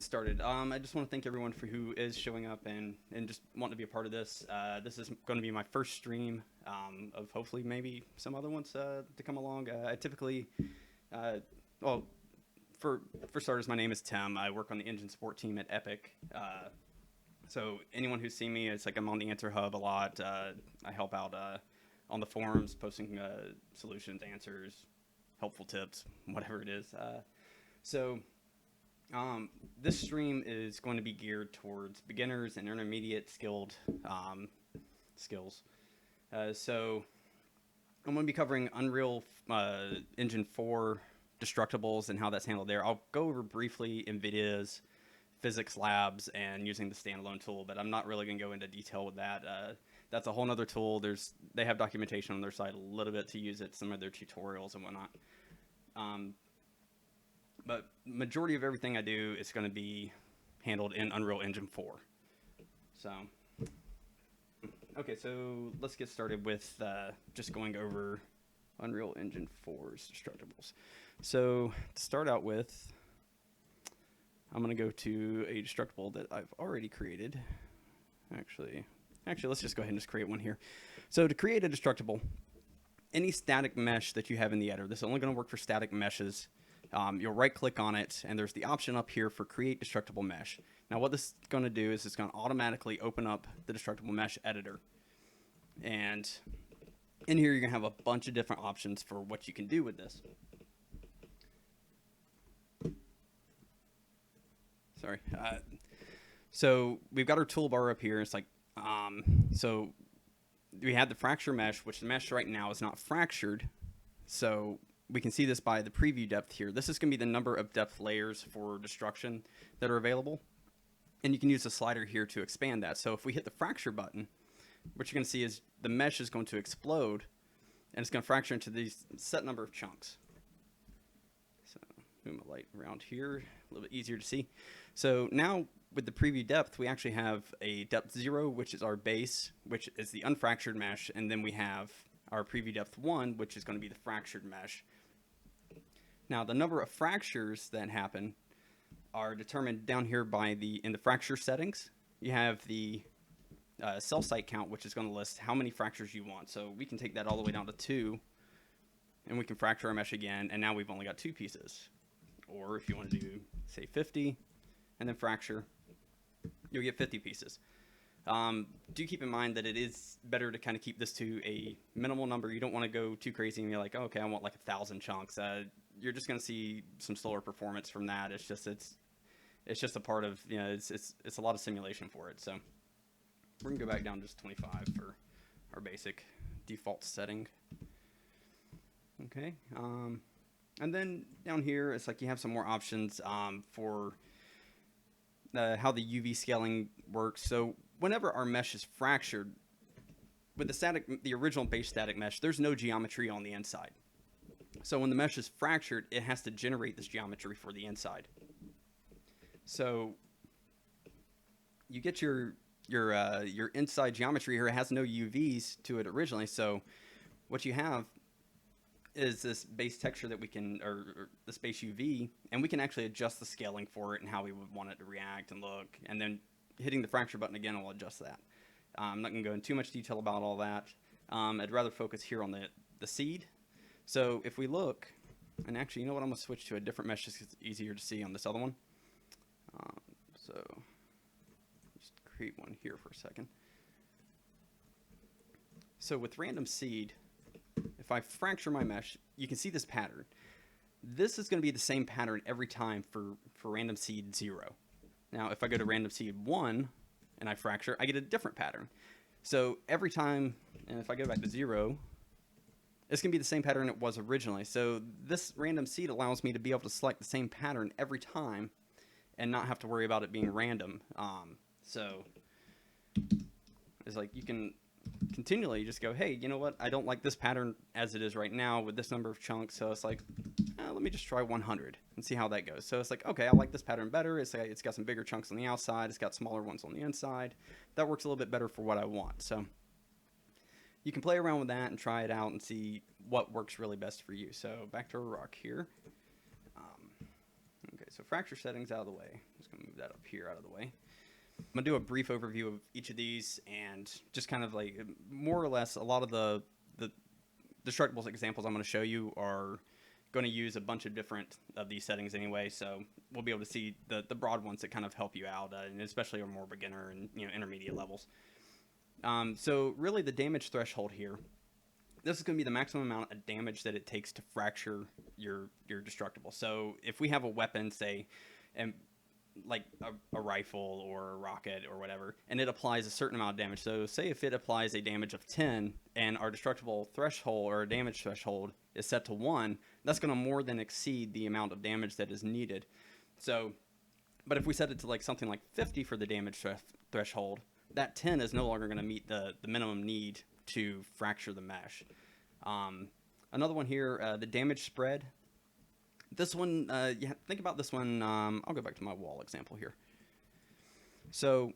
started. I just want to thank everyone for who is showing up and just wanting to be a part of this. This is going to be my first stream of hopefully maybe some other ones to come along. I typically, uh, well, for starters, my name is Tim. I work on the engine support team at Epic. So anyone who's seen me, it's like I'm on the Answer Hub a lot. I help out on the forums, posting solutions, answers, helpful tips, whatever it is. So this stream is going to be geared towards beginners and intermediate skilled skills. So I'm going to be covering Unreal Engine 4 Destructibles and how that's handled there. I'll go over briefly NVIDIA's physics labs and using the standalone tool, but I'm not really going to go into detail with that. That's a whole nother tool. They have documentation on their site a little bit to use it, some of their tutorials and whatnot. But majority of everything I do is going to be handled in Unreal Engine 4. So, okay, so let's get started with just going over Unreal Engine 4's Destructibles. So to start out with, I'm going to go to a destructible that I've already created. Actually, let's just go ahead and just create one here. So to create a destructible, any static mesh that you have in the editor, this is only going to work for static meshes. You'll right click on it and there's the option up here for create destructible mesh. Now what this is going to do is it's going to automatically open up the destructible mesh editor. And in here you're going to have a bunch of different options for what you can do with this. Sorry. So we've got our toolbar up here. It's like, so we had the fracture mesh, which the mesh right now is not fractured. So we can see this by the preview depth here. This is going to be the number of depth layers for destruction that are available. And you can use the slider here to expand that. So if we hit the fracture button, what you're going to see is the mesh is going to explode and it's going to fracture into these set number of chunks. So move my light around here, a little bit easier to see. So now with the preview depth, we actually have a depth 0, which is our base, which is the unfractured mesh. And then we have our preview depth 1, which is going to be the fractured mesh. Now, the number of fractures that happen are determined down here by in the fracture settings. You have the cell site count, which is going to list how many fractures you want. So we can take that all the way down to 2, and we can fracture our mesh again, and now we've only got 2 pieces. Or if you want to do, say, 50, and then fracture, you'll get 50 pieces. Do keep in mind that it is better to kind of keep this to a minimal number. You don't want to go too crazy and you're like, oh, okay, I want like 1,000 chunks. You're just going to see some slower performance from that. It's just a part of, you know, it's a lot of simulation for it. So we're going to go back down to just 25 for our basic default setting. Okay. And then down here, it's like you have some more options for how the UV scaling works. So whenever our mesh is fractured, with the original base static mesh, there's no geometry on the inside. So when the mesh is fractured, it has to generate this geometry for the inside. So you get your inside geometry here. It has no UVs to it originally. So what you have is this base texture that we can, or this base UV, and we can actually adjust the scaling for it and how we would want it to react and look. And then hitting the fracture button again will adjust that. I'm not going to go into too much detail about all that. I'd rather focus here on the seed. So if we look, and actually, you know what? I'm going to switch to a different mesh just 'cause it's easier to see on this other one. So just create one here for a second. So with random seed, if I fracture my mesh, you can see this pattern. This is going to be the same pattern every time for random seed 0. Now, if I go to random seed 1 and I fracture, I get a different pattern. So every time, and if I go back to 0, it's going to be the same pattern it was originally. So this random seed allows me to be able to select the same pattern every time and not have to worry about it being random. So it's like you can continually just go, hey, you know what? I don't like this pattern as it is right now with this number of chunks. So it's like, let me just try 100 and see how that goes. So it's like, okay, I like this pattern better. It's got some bigger chunks on the outside. It's got smaller ones on the inside. That works a little bit better for what I want. So you can play around with that and try it out and see what works really best for you. So back to our rock here. Okay, Okay, so fracture settings out of the way. I'm just going to move that up here out of the way. I'm going to do a brief overview of each of these and just kind of like more or less a lot of the Destructibles examples I'm going to show you are going to use a bunch of different of these settings anyway, so we'll be able to see the broad ones that kind of help you out, and especially our more beginner and intermediate levels. So really the damage threshold here, this is going to be the maximum amount of damage that it takes to fracture your destructible. So if we have a weapon, say, and like a rifle or a rocket or whatever, and it applies a certain amount of damage. So say if it applies a damage of 10 and our destructible threshold or damage threshold is set to 1, that's going to more than exceed the amount of damage that is needed. So, but if we set it to like something like 50 for the damage threshold, that 10 is no longer going to meet the minimum need to fracture the mesh. Another one here, the damage spread. This one, think about this one. I'll go back to my wall example here. So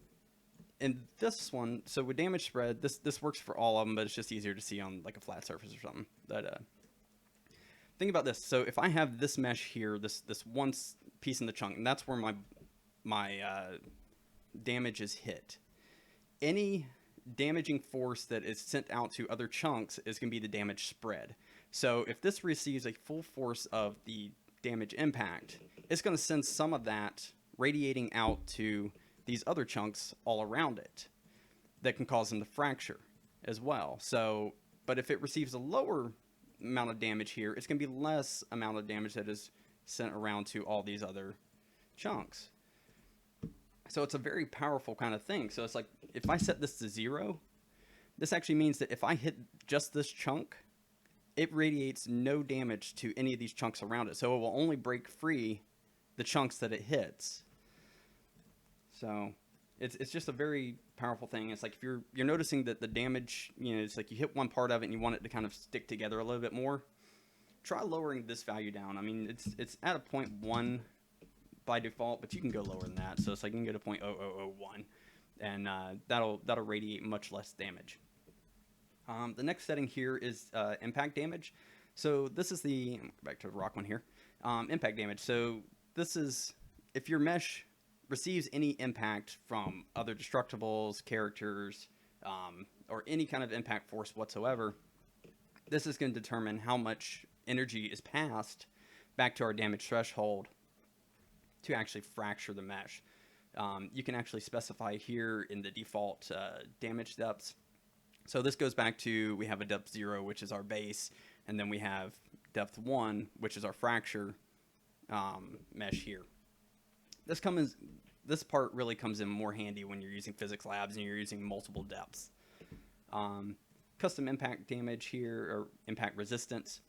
in this one, so with damage spread, this works for all of them, but it's just easier to see on like a flat surface or something. But think about this. So if I have this mesh here, this one piece in the chunk, and that's where my damage is hit. Any damaging force that is sent out to other chunks is going to be the damage spread. So if this receives a full force of the damage impact, it's going to send some of that radiating out to these other chunks all around it that can cause them to fracture as well. So, but if it receives a lower amount of damage here, it's going to be less amount of damage that is sent around to all these other chunks. So it's a very powerful kind of thing. So it's like, if I set this to 0, this actually means that if I hit just this chunk, it radiates no damage to any of these chunks around it. So it will only break free the chunks that it hits. So it's just a very powerful thing. It's like if you're noticing that the damage, it's like you hit one part of it and you want it to kind of stick together a little bit more, try lowering this value down. I mean, it's at a 0.1 by default, but you can go lower than that. So it's like you can go to 0.0001, and that'll radiate much less damage. The next setting here is impact damage. So this is the, back to the rock one here, impact damage. So this is if your mesh receives any impact from other destructibles, characters, or any kind of impact force whatsoever, this is going to determine how much energy is passed back to our damage threshold to actually fracture the mesh. You can actually specify here in the default damage depths. So this goes back to, we have a depth 0, which is our base, and then we have depth 1, which is our fracture mesh here. This part really comes in more handy when you're using physics labs and you're using multiple depths. Custom impact damage here, or impact resistance.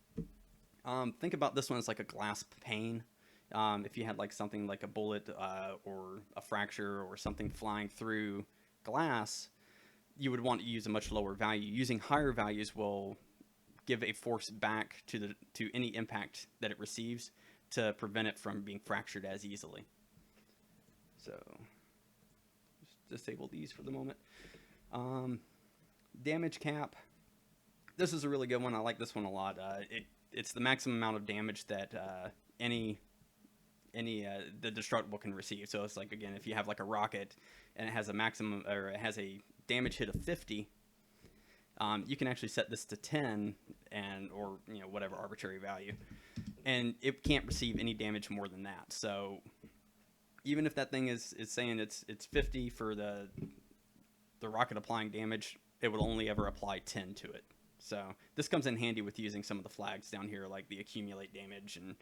Think about this one as like a glass pane. If you had like something like a bullet or a fracture or something flying through glass, you would want to use a much lower value. Using higher values will give a force back to any impact that it receives to prevent it from being fractured as easily. So just disable these for the moment. Damage cap. This is a really good one. I like this one a lot. It's the maximum amount of damage that the destructible can receive. So it's like, again, if you have like a rocket and it has a maximum, or it has a damage hit of 50, you can actually set this to 10 or whatever arbitrary value, and it can't receive any damage more than that. So even if that thing is saying it's 50 for the rocket applying damage, it would only ever apply 10 to it. So this comes in handy with using some of the flags down here, like the accumulate damage, and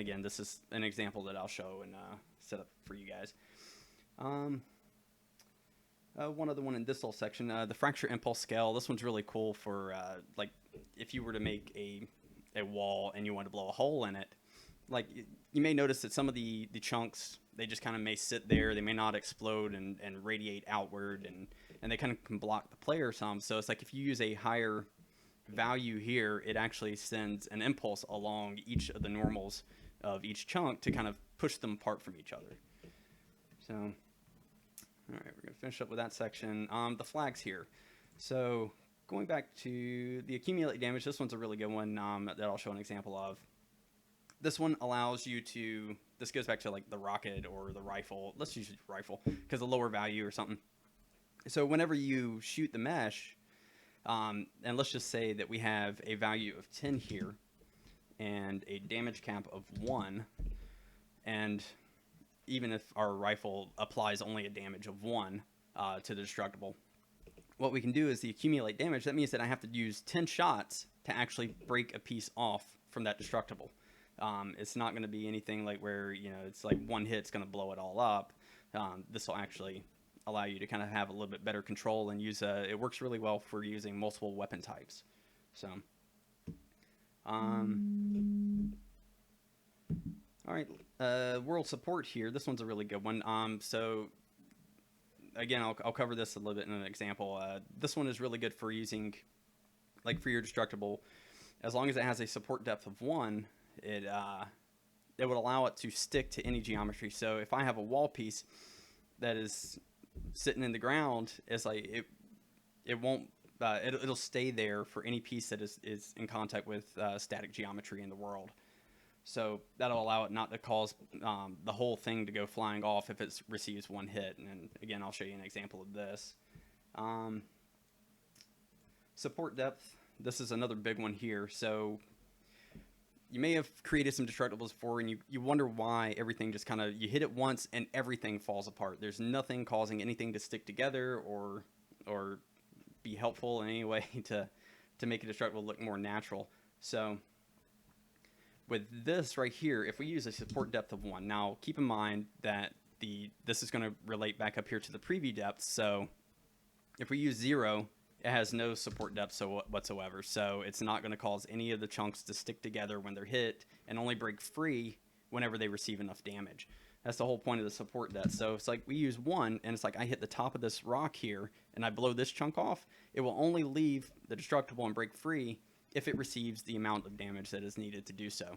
again, this is an example that I'll show and set up for you guys. One other one in this little section, the fracture impulse scale. This one's really cool for like if you were to make a wall and you want to blow a hole in it. Like you may notice that some of the chunks, they just kind of may sit there. They may not explode and radiate outward, and they kind of can block the player some. So it's like if you use a higher value here, it actually sends an impulse along each of the normals of each chunk to kind of push them apart from each other. So, all right, we're going to finish up with that section. The flags here. So going back to the accumulate damage, this one's a really good one that I'll show an example of. This one allows you to, this goes back to like the rocket or the rifle. Let's use the rifle because a lower value or something. So whenever you shoot the mesh, and let's just say that we have a value of 10 here and a damage cap of 1, and even if our rifle applies only a damage of 1 to the destructible, what we can do is the accumulate damage. That means that I have to use 10 shots to actually break a piece off from that destructible. It's not going to be anything like where, you know, it's like one hit's going to blow it all up. This will actually allow you to kind of have a little bit better control and use it works really well for using multiple weapon types. So all right, world support here, this one's a really good one. So again, I'll cover this a little bit in an example. This one is really good for using, like for your destructible, as long as it has a support depth of 1, it would allow it to stick to any geometry. So if I have a wall piece that is sitting in the ground, it's like it won't it'll stay there for any piece that is in contact with static geometry in the world. So that'll allow it not to cause the whole thing to go flying off if it receives 1 hit. And again, I'll show you an example of this. Support depth, this is another big one here. So you may have created some destructibles before, and you wonder why everything just kind of, you hit it once and everything falls apart. There's nothing causing anything to stick together or be helpful in any way to make a destructible look more natural. So with this right here, if we use a support depth of 1, now keep in mind that this is going to relate back up here to the preview depth. So if we use 0, it has no support depth whatsoever. So it's not going to cause any of the chunks to stick together when they're hit and only break free whenever they receive enough damage. That's the whole point of the support depth. So it's like we use 1, and it's like I hit the top of this rock here and I blow this chunk off. It will only leave the destructible and break free if it receives the amount of damage that is needed to do so.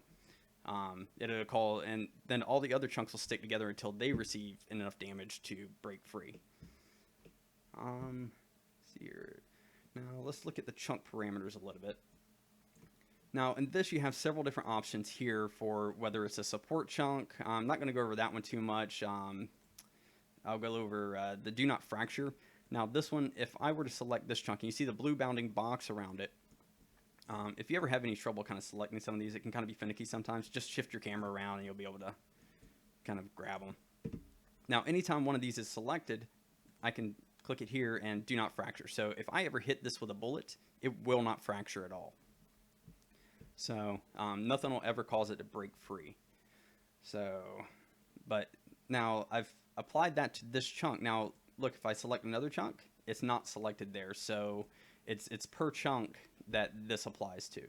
It'll call, and then all the other chunks will stick together until they receive enough damage to break free. Let's see here. Now let's look at the chunk parameters a little bit. Now in this you have several different options here for whether it's a support chunk. I'm not going to go over that one too much. I'll go over the do not fracture. Now this one, if I were to select this chunk, and you see the blue bounding box around it, if you ever have any trouble kind of selecting some of these, it can kind of be finicky sometimes. Just shift your camera around and you'll be able to kind of grab them. Now anytime one of these is selected, I can click it here and do not fracture. So if I ever hit this with a bullet, it will not fracture at all. So nothing will ever cause it to break free. So, but now I've applied that to this chunk. Now look, if I select another chunk, it's not selected there. So it's per chunk that this applies to.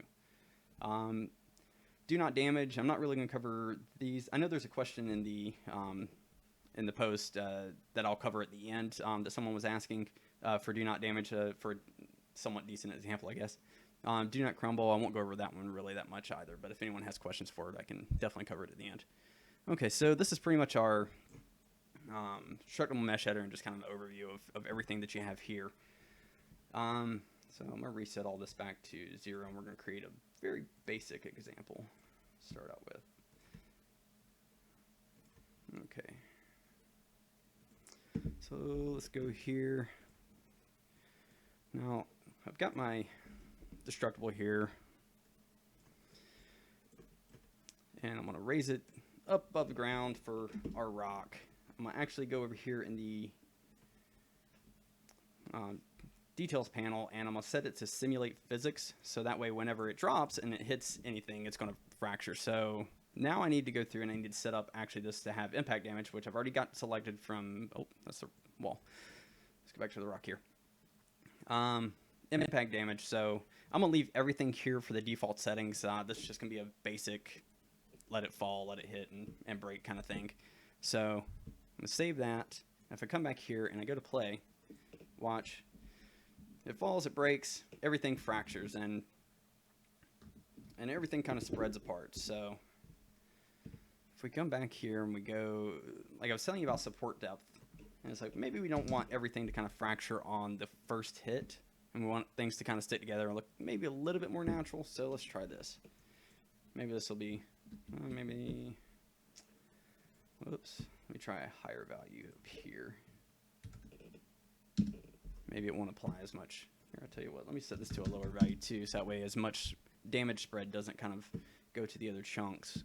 Do not damage. I'm not really going to cover these. I know there's a question in the post that I'll cover at the end that someone was asking for do not damage for a somewhat decent example, I guess. Do not crumble. I won't go over that one really that much either, but if anyone has questions for it, I can definitely cover it at the end. Okay, so this is pretty much our destructible mesh header and just kind of an overview of everything that you have here. So I'm going to reset all this back to 0, and we're going to create a very basic example to start out with. Okay. So let's go here. Now, I've got my destructible here, and I'm going to raise it up above the ground for our rock. I'm going to actually go over here in the details panel, and I'm going to set it to simulate physics, so that way whenever it drops and it hits anything, it's going to fracture. So now I need to go through and I need to set up actually this to have impact damage, which I've already got selected from, oh, that's the wall. Let's go back to the rock here. Impact damage, so I'm going to leave everything here for the default settings. This is just going to be a basic let it fall, let it hit, and break kind of thing. So I'm going to save that. If I come back here and I go to play, watch, it falls, it breaks, everything fractures, and everything kind of spreads apart. So if we come back here and we go, like I was telling you about support depth, and it's like maybe we don't want everything to kind of fracture on the first hit, and we want things to kind of stick together and look maybe a little bit more natural. So let's try this. Maybe this will be Maybe, whoops, let me try a higher value up here. Maybe it won't apply as much. Here, I'll tell you what, let me set this to a lower value too, so that way as much damage spread doesn't kind of go to the other chunks.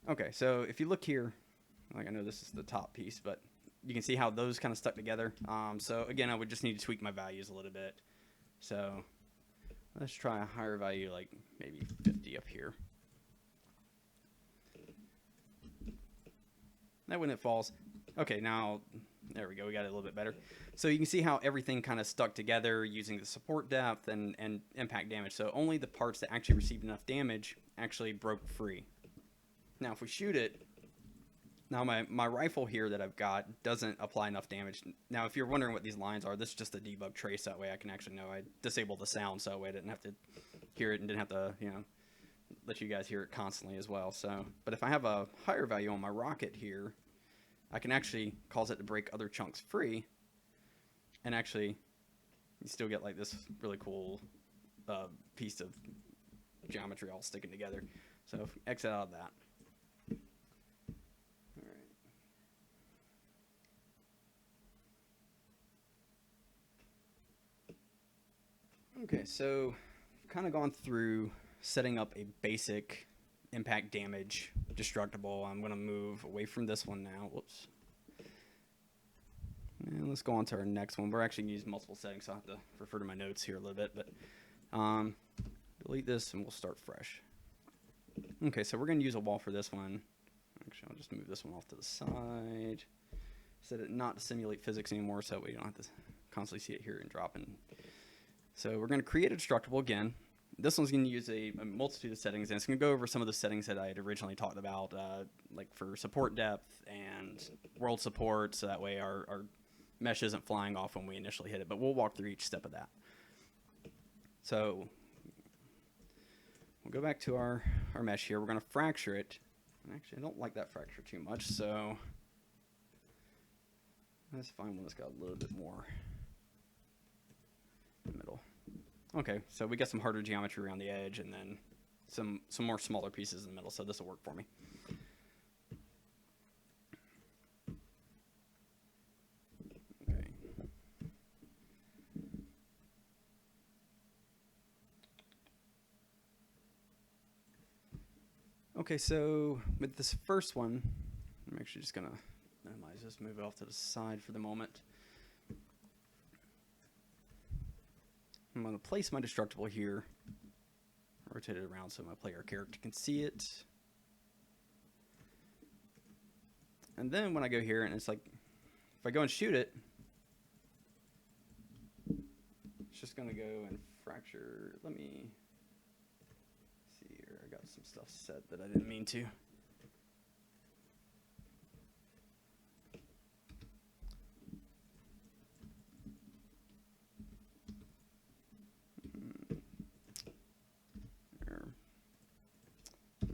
Okay, so if you look here, like I know this is the top piece, but you can see how those kind of stuck together. So again, I would just need to tweak my values a little bit. So let's try a higher value, like maybe 50 up here. That when it falls. Okay, now there we go. We got it a little bit better. So you can see how everything kind of stuck together using the support depth and impact damage. So only the parts that actually received enough damage actually broke free. Now if we shoot it, now my rifle here that I've got doesn't apply enough damage. Now if you're wondering what these lines are, this is just a debug trace. That way I can actually know. I disabled the sound so that way I didn't have to hear it and didn't have to, you know, let you guys hear it constantly as well. So, but if I have a higher value on my rocket here, I can actually cause it to break other chunks free, and actually you still get like this really cool piece of geometry all sticking together. So exit out of that. All right. Okay, so I've kind of gone through setting up a basic impact damage destructible. I'm going to move away from this one now. Whoops. And let's go on to our next one. We're actually going to use multiple settings, so I'll have to refer to my notes here a little bit. But delete this and we'll start fresh. Okay, so we're going to use a wall for this one. Actually, I'll just move this one off to the side. Set it not to simulate physics anymore, so we don't have to constantly see it here and dropping. So we're going to create a destructible again. This one's going to use a multitude of settings, and it's going to go over some of the settings that I had originally talked about, like for support depth and world support, so that way our mesh isn't flying off when we initially hit it, but we'll walk through each step of that. So we'll go back to our mesh here. We're going to fracture it. Actually, I don't like that fracture too much, so let's find one that's got a little bit more in the middle. Okay, so we got some harder geometry around the edge and then some more smaller pieces in the middle, so this will work for me. Okay. Okay, so with this first one, I'm actually just going to minimize this, move it off to the side for the moment. I'm going to place my destructible here, rotate it around so my player character can see it. And then when I go here, and it's like, if I go and shoot it, it's just going to go and fracture. Let me see here. I got some stuff set that I didn't mean to.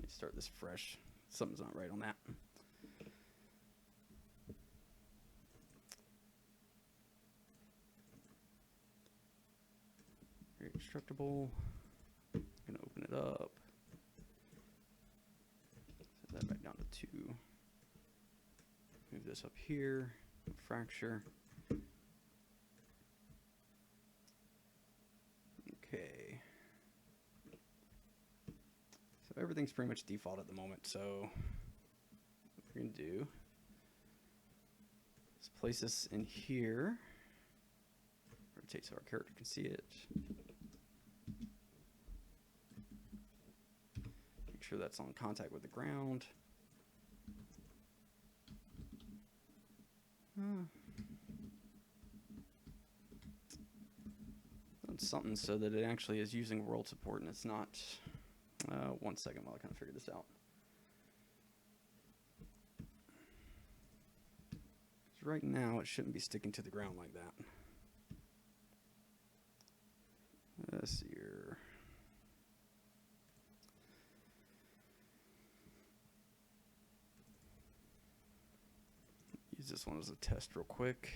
Start this fresh. Something's not right on that. Very destructible. I'm gonna open it up. Set that back down to 2. Move this up here. Fracture. Okay. Everything's pretty much default at the moment, so what we're going to do is place this in here, rotate so our character can see it, make sure that's on contact with the ground. Done something so that it actually is using world support and it's not. 1 second while I kind of figure this out. Right now, it shouldn't be sticking to the ground like that. Let's see here. Use this one as a test real quick.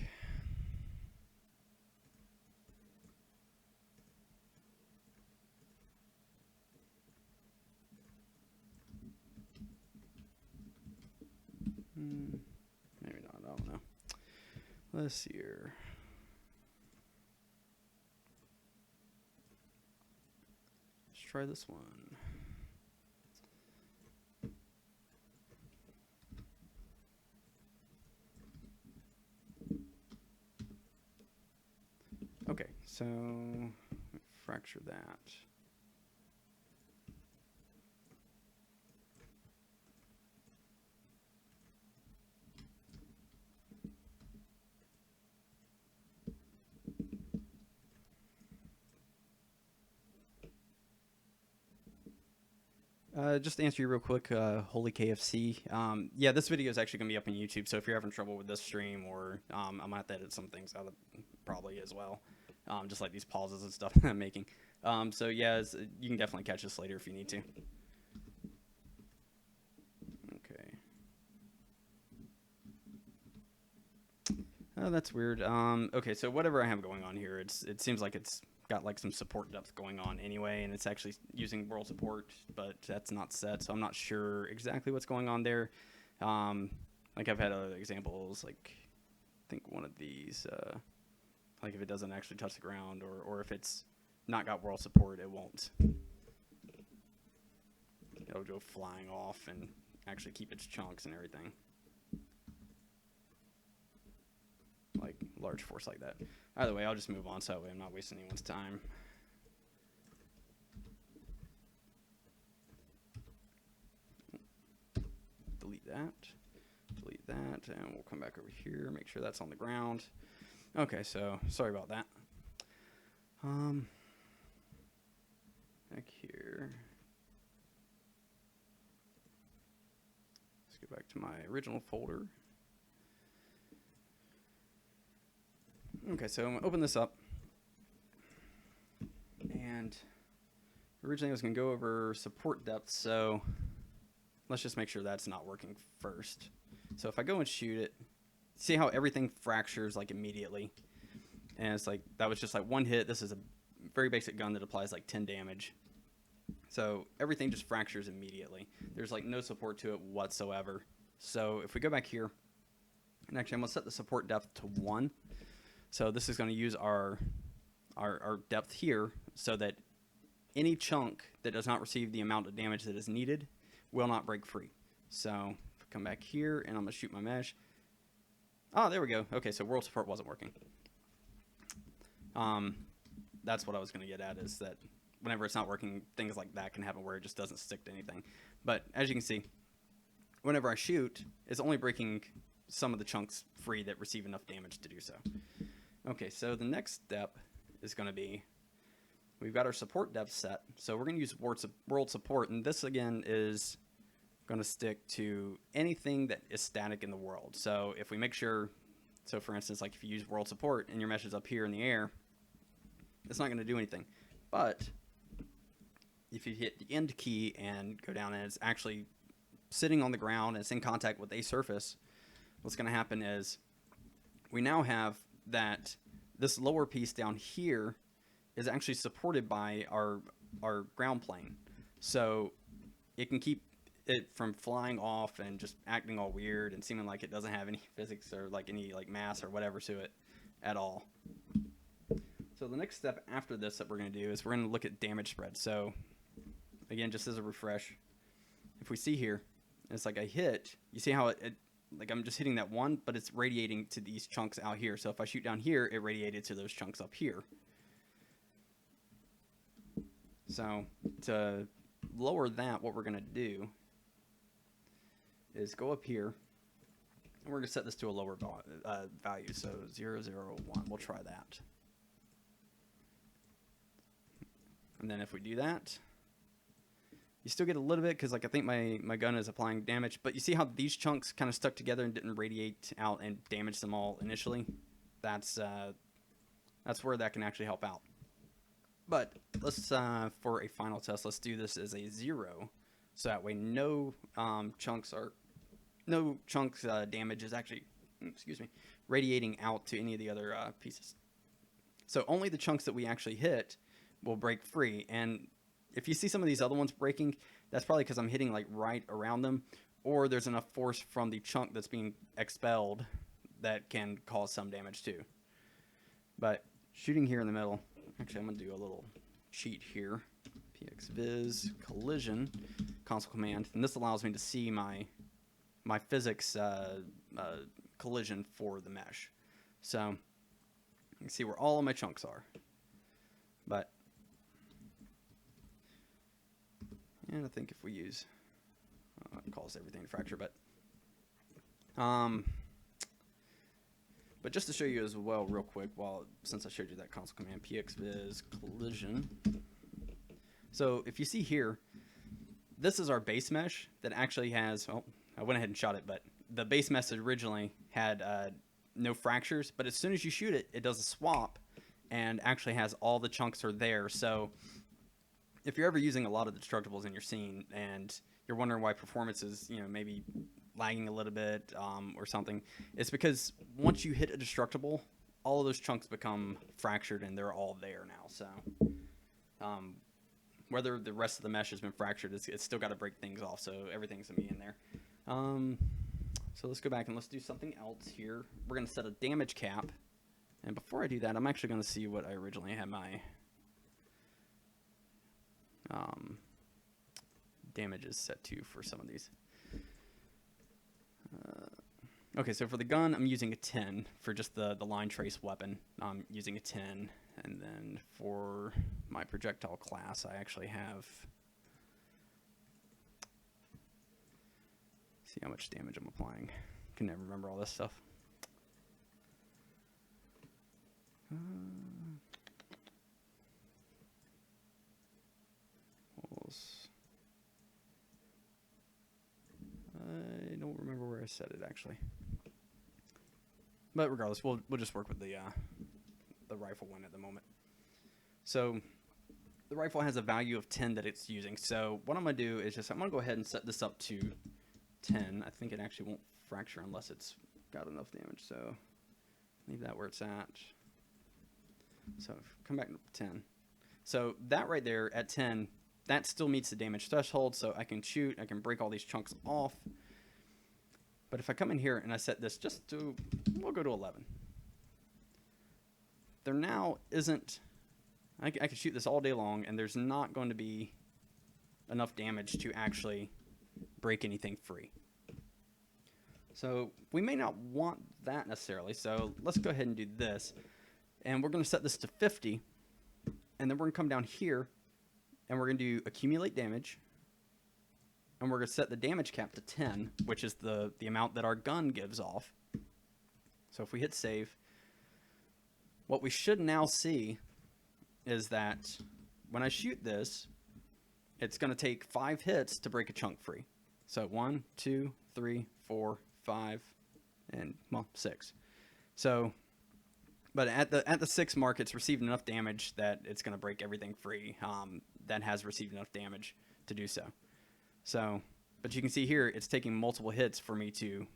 Let's see here. Let's try this one. Okay, so fracture that. Just to answer you real quick, Holy KFC. Yeah, this video is actually going to be up on YouTube, so if you're having trouble with this stream, or I might have to edit some things out of probably as well, just like these pauses and stuff that I'm making. So yeah, you can definitely catch this later if you need to. Okay. Oh, that's weird. Okay, so whatever I have going on here, it seems like it's got like some support depth going on anyway, and it's actually using world support, but that's not set, so I'm not sure exactly what's going on there. Like I've had other examples, like I think one of these, like if it doesn't actually touch the ground, or if it's not got world support, it won't. It'll go flying off and actually keep its chunks and everything. Like large force like that. Either way, I'll just move on so that way I'm not wasting anyone's time. Delete that, and we'll come back over here, make sure that's on the ground. Okay, so sorry about that. Back here. Let's go back to my original folder. Okay, so I'm going to open this up, and originally I was going to go over support depth, so let's just make sure that's not working first. So if I go and shoot it, see how everything fractures like immediately, and it's like that was just like one hit. This is a very basic gun that applies like 10 damage, so everything just fractures immediately. There's like no support to it whatsoever. So if we go back here, and actually I'm going to set the support depth to 1. So this is going to use our depth here so that any chunk that does not receive the amount of damage that is needed will not break free. So if I come back here and I'm going to shoot my mesh. Oh, there we go. Okay, so world support wasn't working. That's what I was going to get at, is that whenever it's not working, things like that can happen where it just doesn't stick to anything. But as you can see, whenever I shoot, it's only breaking some of the chunks free that receive enough damage to do so. Okay, so the next step is going to be, we've got our support depth set, so we're going to use world support, and this again is going to stick to anything that is static in the world. So if we make sure, so for instance, like if you use world support and your mesh is up here in the air, it's not going to do anything. But if you hit the end key and go down and it's actually sitting on the ground and it's in contact with a surface, what's going to happen is we now have that this lower piece down here is actually supported by our ground plane. So it can keep it from flying off and just acting all weird and seeming like it doesn't have any physics or like any like mass or whatever to it at all. So the next step after this that we're going to do is we're going to look at damage spread. So again, just as a refresh, if we see here, it's like I hit, you see how it like I'm just hitting that one, but it's radiating to these chunks out here. So if I shoot down here, it radiated to those chunks up here. So to lower that, what we're going to do is go up here, and we're going to set this to a lower value. So 0, 0, 1, we'll try that. And then if we do that, you still get a little bit because like I think my gun is applying damage, but you see how these chunks kind of stuck together and didn't radiate out and damage them all initially? That's where that can actually help out. But let's for a final test, let's do this as a 0, so that way no chunks damage is actually, excuse me, radiating out to any of the other pieces. So only the chunks that we actually hit will break free. And if you see some of these other ones breaking, that's probably because I'm hitting like right around them, or there's enough force from the chunk that's being expelled that can cause some damage too. But shooting here in the middle, actually I'm going to do a little cheat here. PXViz collision console command, and this allows me to see my PhysX collision for the mesh. So you can see where all of my chunks are. But and I think if we use it calls everything to fracture, but just to show you as well real quick, since I showed you that console command, PXViz collision. So if you see here, this is our base mesh that actually has, oh, I went ahead and shot it, but the base mesh originally had no fractures, but as soon as you shoot it, it does a swap and actually has all the chunks are there. So if you're ever using a lot of the destructibles in your scene and you're wondering why performance is, maybe lagging a little bit or something, it's because once you hit a destructible, all of those chunks become fractured and they're all there now. So whether the rest of the mesh has been fractured, it's still got to break things off, so everything's going to be in there. So let's go back and let's do something else here. We're going to set a damage cap. And before I do that, I'm actually going to see what I originally had my damages set to for some of these. Okay, so for the gun, I'm using a 10 for just the line trace weapon. I'm using a 10. And then for my projectile class, I actually have... See how much damage I'm applying. Can never remember all this stuff. I don't remember where I set it actually. But regardless, we'll just work with the rifle one at the moment. So the rifle has a value of 10 that it's using. So what I'm going to do is I'm going to go ahead and set this up to 10. I think it actually won't fracture unless it's got enough damage. So leave that where it's at. So come back to 10. So that right there at 10, that still meets the damage threshold. So I can shoot, I can break all these chunks off. But if I come in here and I set this just to, we'll go to 11. There now isn't, I can shoot this all day long and there's not going to be enough damage to actually break anything free. So we may not want that necessarily. So let's go ahead and do this. And we're going to set this to 50. And then we're going to come down here and we're going to do accumulate damage. And we're going to set the damage cap to 10, which is the amount that our gun gives off. So if we hit save, what we should now see is that when I shoot this, it's going to take 5 hits to break a chunk free. So 1, 2, 3, 4, 5, and, well, 6. So, but at the 6 mark, it's received enough damage that it's going to break everything free that has received enough damage to do so. So, but you can see here, it's taking multiple hits for me to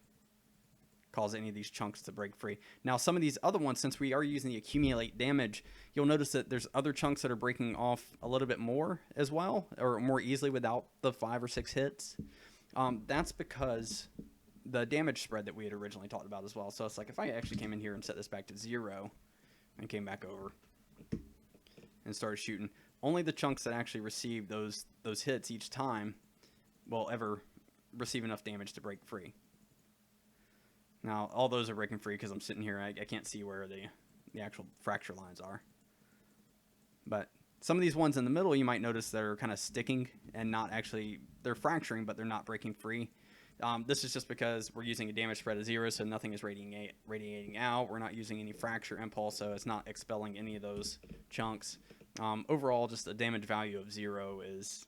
cause any of these chunks to break free. Now, some of these other ones, since we are using the accumulate damage, you'll notice that there's other chunks that are breaking off a little bit more as well, or more easily without the 5 or 6 hits. That's because the damage spread that we had originally talked about as well. So it's like if I actually came in here and set this back to 0 and came back over and started shooting, only the chunks that actually receive those hits each time will ever receive enough damage to break free. Now, all those are breaking free because I'm sitting here. I can't see where the actual fracture lines are. But some of these ones in the middle, you might notice they're kind of sticking and not actually, they're fracturing, but they're not breaking free. This is just because we're using a damage spread of 0, so nothing is radiating out. We're not using any fracture impulse, so it's not expelling any of those chunks. Overall, just a damage value of 0 is,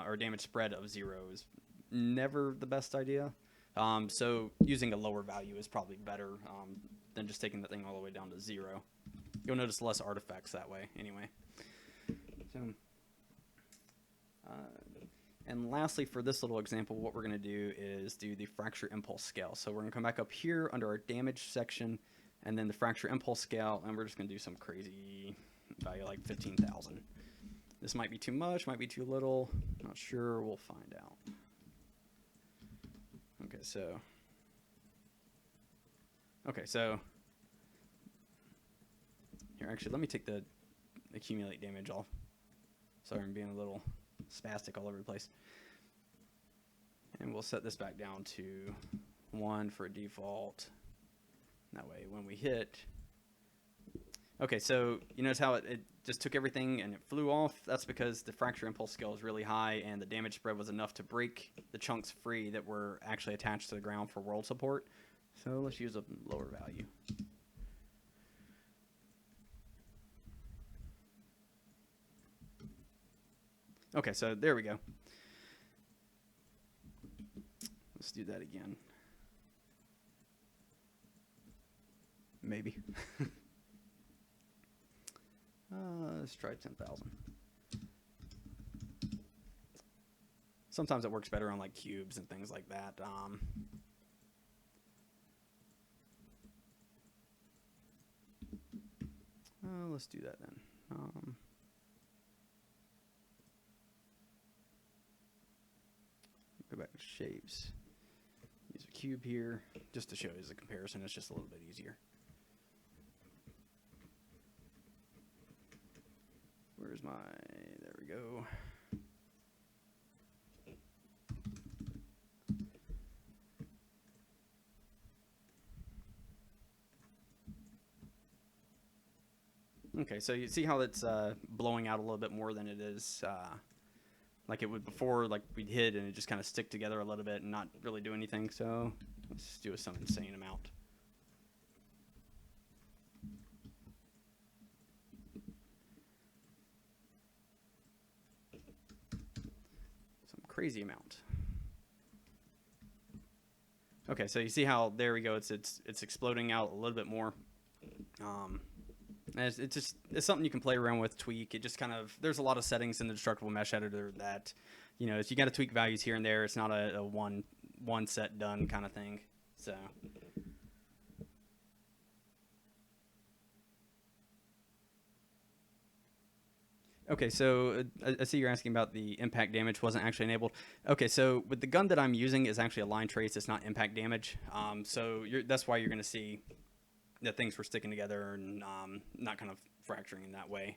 or damage spread of 0 is never the best idea. So using a lower value is probably better than just taking the thing all the way down to 0. You'll notice less artifacts that way anyway. So, and lastly, for this little example, what we're going to do is do the fracture impulse scale. So we're going to come back up here under our damage section and then the fracture impulse scale, and we're just going to do some crazy value like 15,000. This might be too much, might be too little. Not sure. We'll find out. Okay, so Okay, so here, actually, let me take the accumulate damage off. Sorry, I'm being a little spastic all over the place. And we'll set this back down to 1 for a default. That way, when we hit... Okay, so you notice how it just took everything and it flew off? That's because the fracture impulse scale is really high and the damage spread was enough to break the chunks free that were actually attached to the ground for world support. So let's use a lower value. Okay, so there we go. Let's do that again. Maybe. Let's try 10,000. Sometimes it works better on like cubes and things like that. Let's do that then. Go back to shapes. Use a cube here just to show you as a comparison. It's just a little bit easier. Where's my, there we go. Okay, so you see how it's blowing out a little bit more than it is like it would before, like we'd hit and it just kind of stick together a little bit and not really do anything. So let's do some insane amount. Crazy amount. Okay, so you see how there we go. It's exploding out a little bit more. It's something you can play around with, tweak. It just kind of, there's a lot of settings in the Destructible Mesh Editor that, you know, you got to tweak values here and there. It's not a one set done kind of thing. So. Okay, so I see you're asking about the impact damage wasn't actually enabled. Okay, so with the gun that I'm using is actually a line trace. It's not impact damage. So that's why you're going to see that things were sticking together and not kind of fracturing in that way.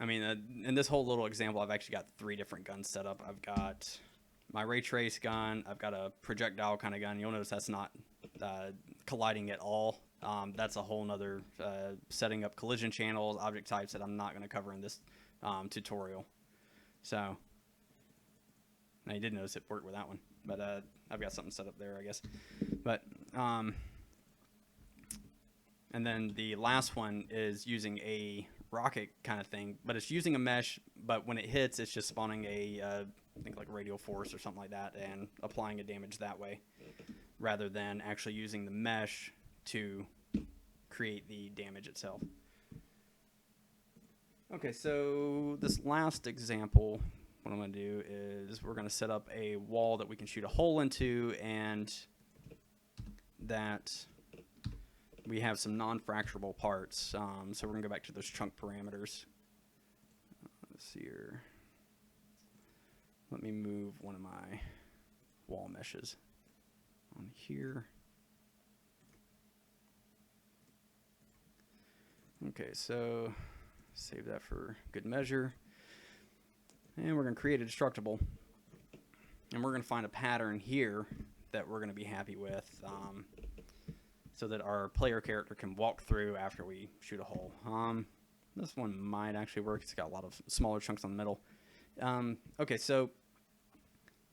I mean, in this whole little example, I've actually got 3 different guns set up. I've got my ray trace gun. I've got a projectile kind of gun. You'll notice that's not colliding at all. That's a whole nother setting up collision channels, object types that I'm not going to cover in this tutorial. So, now you did notice it worked with that one, but I've got something set up there, I guess. But and then the last one is using a rocket kind of thing, but it's using a mesh, but when it hits, it's just spawning a I think like radial force or something like that and applying a damage that way, rather than actually using the mesh to create the damage itself. Okay, so this last example, what I'm going to do is we're going to set up a wall that we can shoot a hole into, and that we have some non-fracturable parts. So we're going to go back to those chunk parameters. Let's see here. Let me move one of my wall meshes on here. Okay, so save that for good measure. And we're going to create a destructible. And we're going to find a pattern here that we're going to be happy with so that our player character can walk through after we shoot a hole. This one might actually work. It's got a lot of smaller chunks on the middle. Okay, so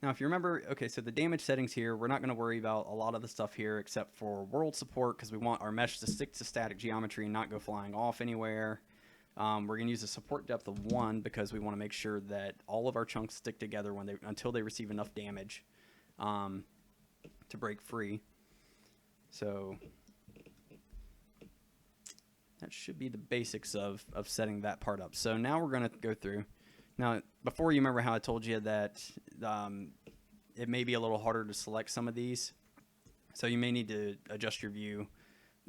now if you remember, okay, so the damage settings here, we're not going to worry about a lot of the stuff here except for world support, because we want our mesh to stick to static geometry and not go flying off anywhere. We're going to use a support depth of 1 because we want to make sure that all of our chunks stick together until they receive enough damage to break free. So that should be the basics of setting that part up. So now we're going to go through. Now, before, you remember how I told you that it may be a little harder to select some of these. So you may need to adjust your view.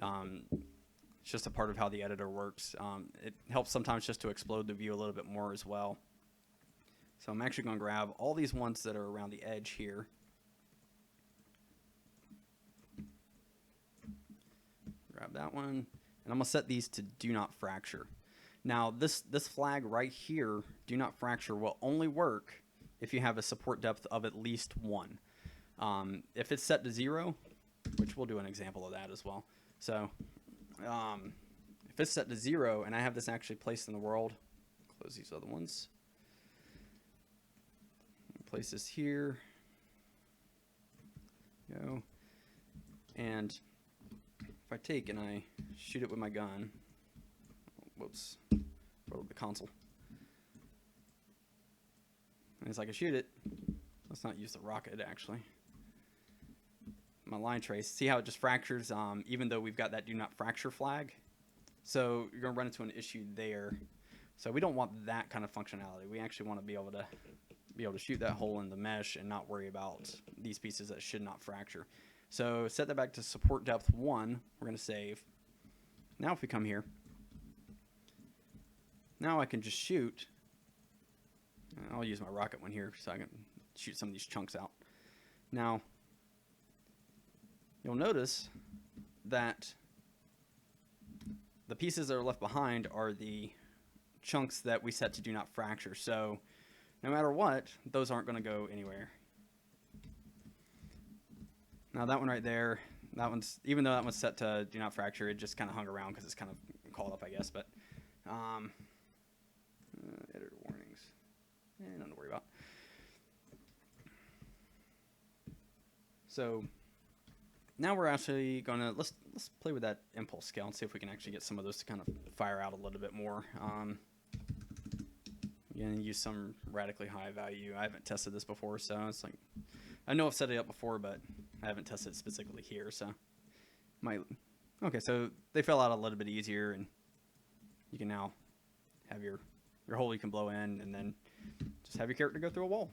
It's just a part of how the editor works. It helps sometimes just to explode the view a little bit more as well. So I'm actually going to grab all these ones that are around the edge here. grab that one, and I'm going to set these to do not fracture. Now, this flag right here, do not fracture, will only work if you have a support depth of at least 1. If it's set to 0, which we'll do an example of that as well. So if it's set to 0 and I have this actually placed in the world, close these other ones. Place this here. Go. And if I take and I shoot it with my gun, whoops, roll the console. And as I can shoot it, let's not use the rocket actually. My line trace, see how it just fractures even though we've got that do not fracture flag? So you're going to run into an issue there. So we don't want that kind of functionality. We actually want to be able to shoot that hole in the mesh and not worry about these pieces that should not fracture. So set that back to support depth 1. We're going to save. Now if we come here, now I can just shoot. I'll use my rocket one here so I can shoot some of these chunks out. Now, you'll notice that the pieces that are left behind are the chunks that we set to do not fracture. So no matter what, those aren't going to go anywhere. Now that one right there, that one's, even though that one's set to do not fracture, it just kind of hung around because it's kind of called up, I guess. But editor warnings, nothing to worry about. So now we're actually gonna let's play with that impulse scale and see if we can actually get some of those to kind of fire out a little bit more. Again, use some radically high value. I haven't tested this before, so it's like I know I've set it up before, but I haven't tested it specifically here. So okay, so they fell out a little bit easier, and you can now have your hole you can blow in, and then just have your character go through a wall.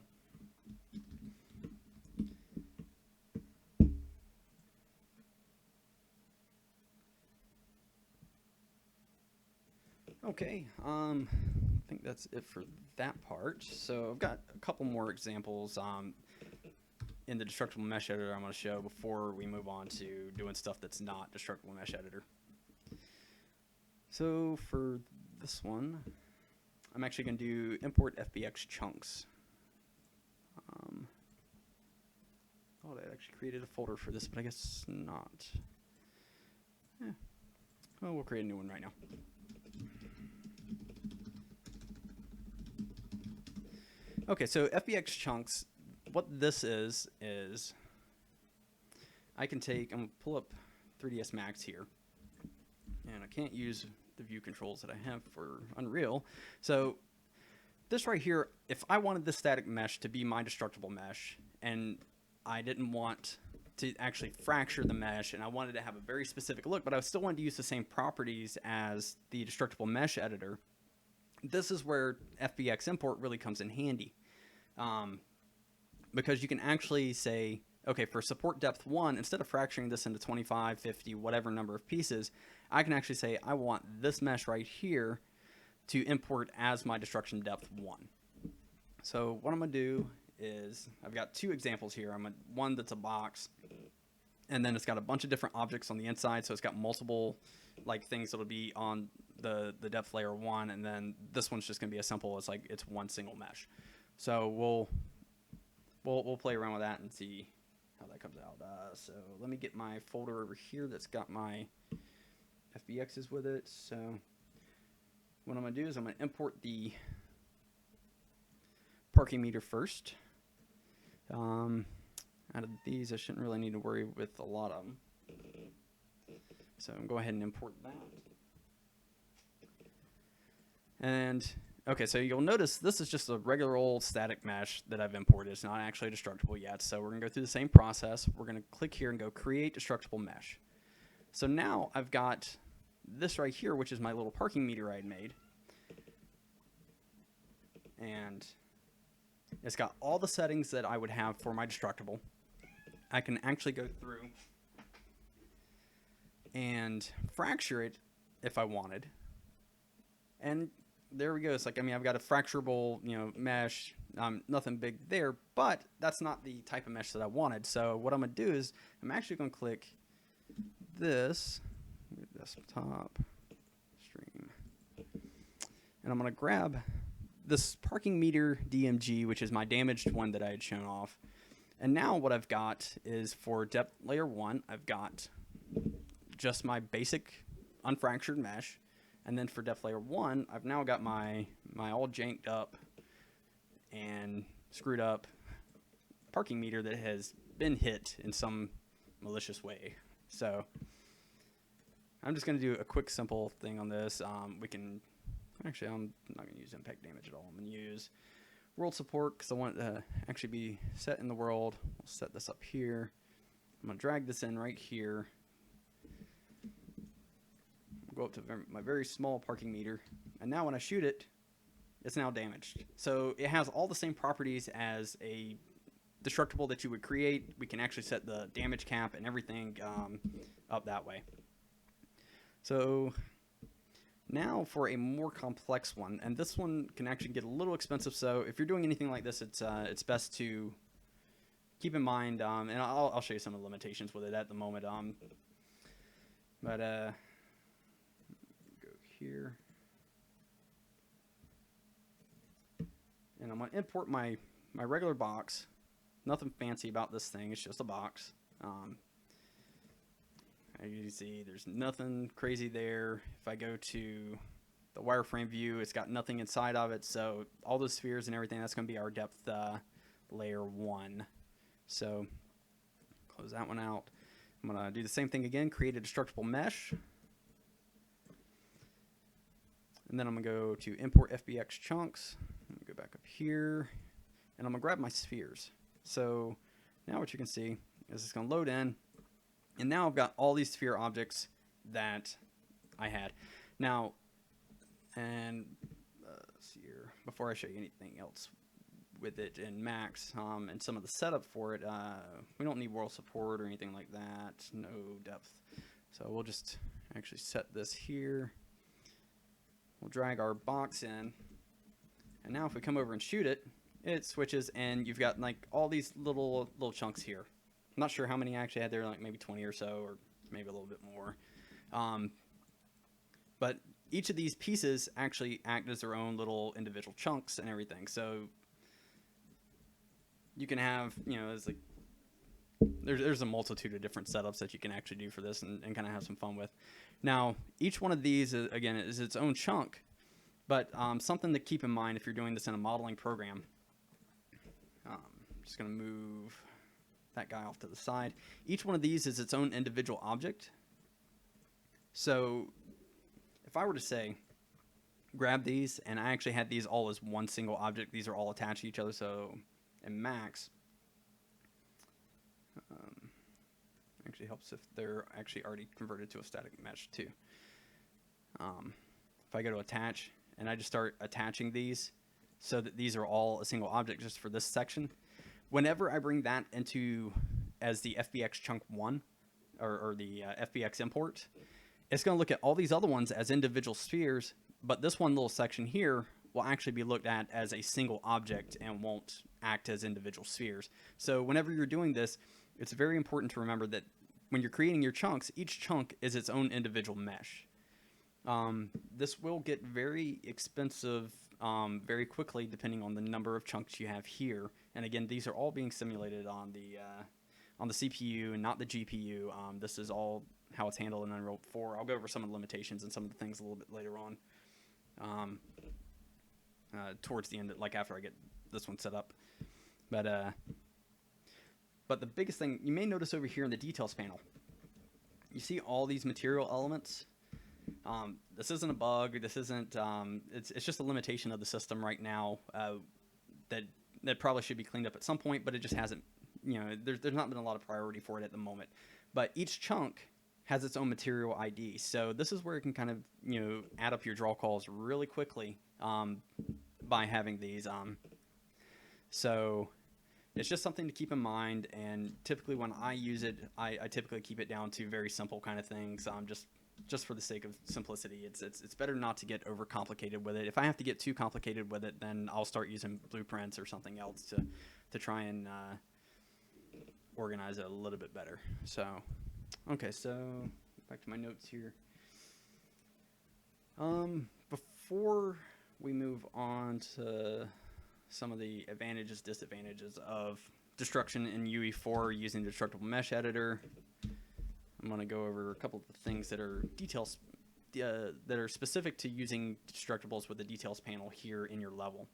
Okay, I think that's it for that part. So I've got a couple more examples in the Destructible Mesh Editor I'm going to show before we move on to doing stuff that's not Destructible Mesh Editor. So for this one, I'm actually going to do import FBX chunks. Oh, I actually created a folder for this, but I guess not. Well, we'll create a new one right now. Okay, so FBX chunks, what this is I can take, I'm going to pull up 3ds Max here, and I can't use the view controls that I have for Unreal. So this right here, if I wanted this static mesh to be my destructible mesh, and I didn't want to actually fracture the mesh, and I wanted to have a very specific look, but I still wanted to use the same properties as the Destructible Mesh Editor, this is where FBX import really comes in handy. Because you can actually say, okay, for support depth 1, instead of fracturing this into 25, 50, whatever number of pieces, I can actually say I want this mesh right here to import as my destruction depth 1. So what I'm going to do is, I've got 2 examples here. One that's a box, and then it's got a bunch of different objects on the inside, so it's got multiple like things that'll be on the depth layer 1, and then this one's just going to be as simple as like it's one single mesh. So we'll play around with that and see how that comes out. So let me get my folder over here that's got my FBXs with it. So what I'm going to do is I'm going to import the parking meter first. Out of these, I shouldn't really need to worry with a lot of them. So I'm going to go ahead and import that. And okay, so you'll notice this is just a regular old static mesh that I've imported. It's not actually destructible yet. So we're going to go through the same process. We're going to click here and go create destructible mesh. So now I've got this right here, which is my little parking meter I had made. And it's got all the settings that I would have for my destructible. I can actually go through and fracture it if I wanted. And there we go. It's like, I mean, I've got a fracturable, mesh, nothing big there, but that's not the type of mesh that I wanted. So what I'm going to do is I'm actually going to click this. desktop stream, and I'm going to grab this parking meter DMG, which is my damaged one that I had shown off. And now what I've got is for depth layer 1, I've got just my basic unfractured mesh. And then for depth layer 1, I've now got my all janked up and screwed up parking meter that has been hit in some malicious way. So I'm just going to do a quick simple thing on this. We can actually, I'm not going to use impact damage at all. I'm going to use world support because I want it to actually be set in the world. We'll set this up here. I'm going to drag this in right here. Go up to my very small parking meter. And now when I shoot it, it's now damaged. So it has all the same properties as a destructible that you would create. We can actually set the damage cap and everything up that way. So now for a more complex one, and this one can actually get a little expensive. So if you're doing anything like this, it's best to keep in mind, and I'll show you some of the limitations with it at the moment. Go here, and I'm going to import my regular box. Nothing fancy about this thing. It's just a box. As you can see, there's nothing crazy there. If I go to the wireframe view, it's got nothing inside of it. So all those spheres and everything, that's going to be our depth layer 1. So close that one out. I'm going to do the same thing again, create a destructible mesh. And then I'm going to go to import FBX chunks. I'm going to go back up here, and I'm going to grab my spheres. So now what you can see is it's going to load in, and now I've got all these sphere objects that I had. Now, and let's see here, before I show you anything else with it in Max and some of the setup for it, we don't need world support or anything like that, no depth. So we'll just actually set this here. We'll drag our box in, and now if we come over and shoot it, it switches, and you've got like all these little chunks here. I'm not sure how many I actually had there, like maybe 20 or so, or maybe a little bit more. But each of these pieces actually act as their own little individual chunks and everything. So you can have, it's like there's a multitude of different setups that you can actually do for this and kind of have some fun with. Now, each one of these, again, is its own chunk, but something to keep in mind if you're doing this in a modeling program. I'm just going to move that guy off to the side. Each one of these is its own individual object. So if I were to say, grab these, and I actually had these all as one single object, these are all attached to each other, so in Max, actually helps if they're actually already converted to a static mesh too. If I go to attach, and I just start attaching these so that these are all a single object just for this section, whenever I bring that into as the FBX chunk 1 or the FBX import, it's going to look at all these other ones as individual spheres, but this one little section here will actually be looked at as a single object and won't act as individual spheres. So whenever you're doing this, it's very important to remember that when you're creating your chunks, each chunk is its own individual mesh. This will get very expensive very quickly depending on the number of chunks you have here. And again, these are all being simulated on the CPU and not the GPU. This is all how it's handled in Unreal 4. I'll go over some of the limitations and some of the things a little bit later on. Towards the end, like after I get this one set up. But the biggest thing you may notice over here in the details panel, you see all these material elements. This isn't a bug. This isn't. It's just a limitation of the system right now that probably should be cleaned up at some point, but it just hasn't. There's not been a lot of priority for it at the moment. But each chunk has its own material ID, so this is where it can kind of add up your draw calls really quickly by having these. So it's just something to keep in mind, and typically when I use it, I typically keep it down to very simple kind of things, just for the sake of simplicity. It's better not to get overcomplicated with it. If I have to get too complicated with it, then I'll start using blueprints or something else to try and organize it a little bit better. So, okay, so if back to my notes here. Before we move on to some of the advantages, disadvantages of destruction in UE4 using the Destructible Mesh Editor, I'm going to go over a couple of the things that are details that are specific to using Destructibles with the details panel here in your level.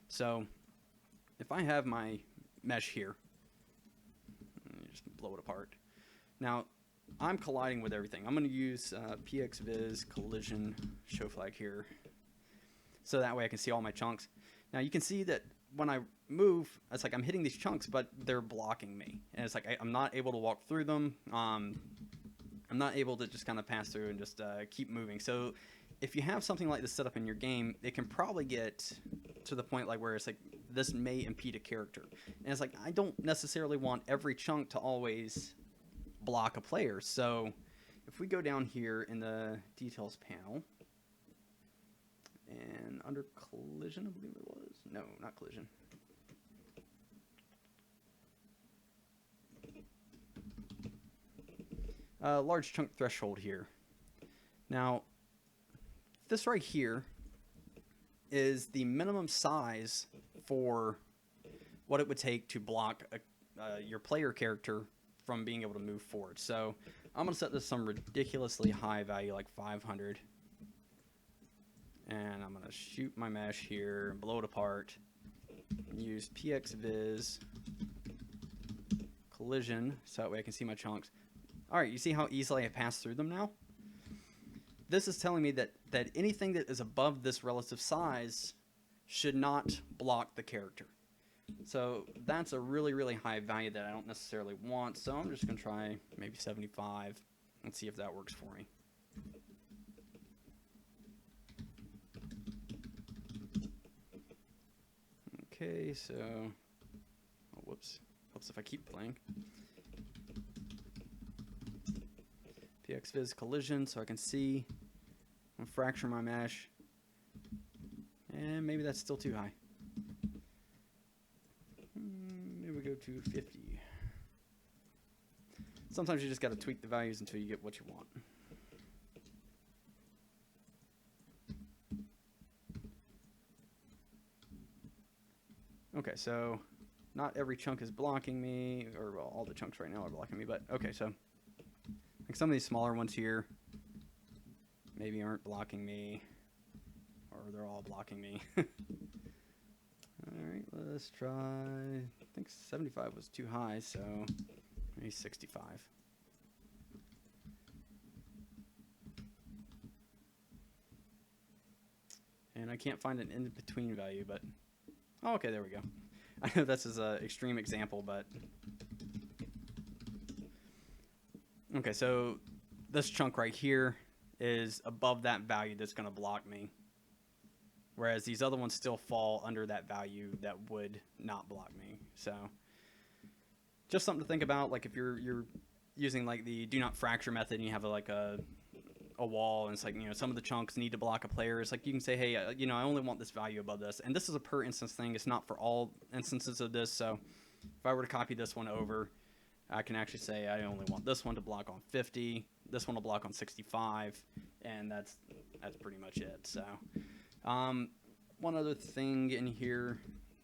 So if I have my mesh here, let me just blow it apart. Now I'm colliding with everything. I'm going to use PXViz collision show flag here, so that way I can see all my chunks. Now you can see that when I move, it's like I'm hitting these chunks, but they're blocking me, and it's like I'm not able to walk through them. I'm not able to just kind of pass through and just keep moving. So if you have something like this set up in your game, it can probably get to the point like where it's like this may impede a character, and it's like I don't necessarily want every chunk to always block a player. So if we go down here in the details panel and under collision, I believe it was. No, not collision. Large chunk threshold here. Now, this right here is the minimum size for what it would take to block your player character from being able to move forward. So I'm going to set this some ridiculously high value, like 500. And I'm going to shoot my mesh here and blow it apart. Use PXViz collision so that way I can see my chunks. Alright, you see how easily I pass through them now? This is telling me that anything that is above this relative size should not block the character. So that's a really, really high value that I don't necessarily want. So I'm just going to try maybe 75 and see if that works for me. Okay, so, oh, whoops, helps if I keep playing. PXViz collision so I can see and fracture my mesh, and maybe that's still too high. Maybe we go to 50. Sometimes you just got to tweak the values until you get what you want. Okay, so not every chunk is blocking me, or well, all the chunks right now are blocking me, but okay, so like some of these smaller ones here maybe aren't blocking me, or they're all blocking me. Alright, let's try, I think 75 was too high, so maybe 65. And I can't find an in-between value, but oh, okay, there we go. I know this is an extreme example, but okay, so this chunk right here is above that value that's going to block me, whereas these other ones still fall under that value that would not block me. So just something to think about, like if you're using like the do not fracture method and you have like a wall, and it's like, you know, some of the chunks need to block a player. It's like you can say, hey, you know, I only want this value above this, and this is a per instance thing. It's not for all instances of this. So if I were to copy this one over, I can actually say I only want this one to block on 50, this one to block on 65, and that's pretty much it. So one other thing in here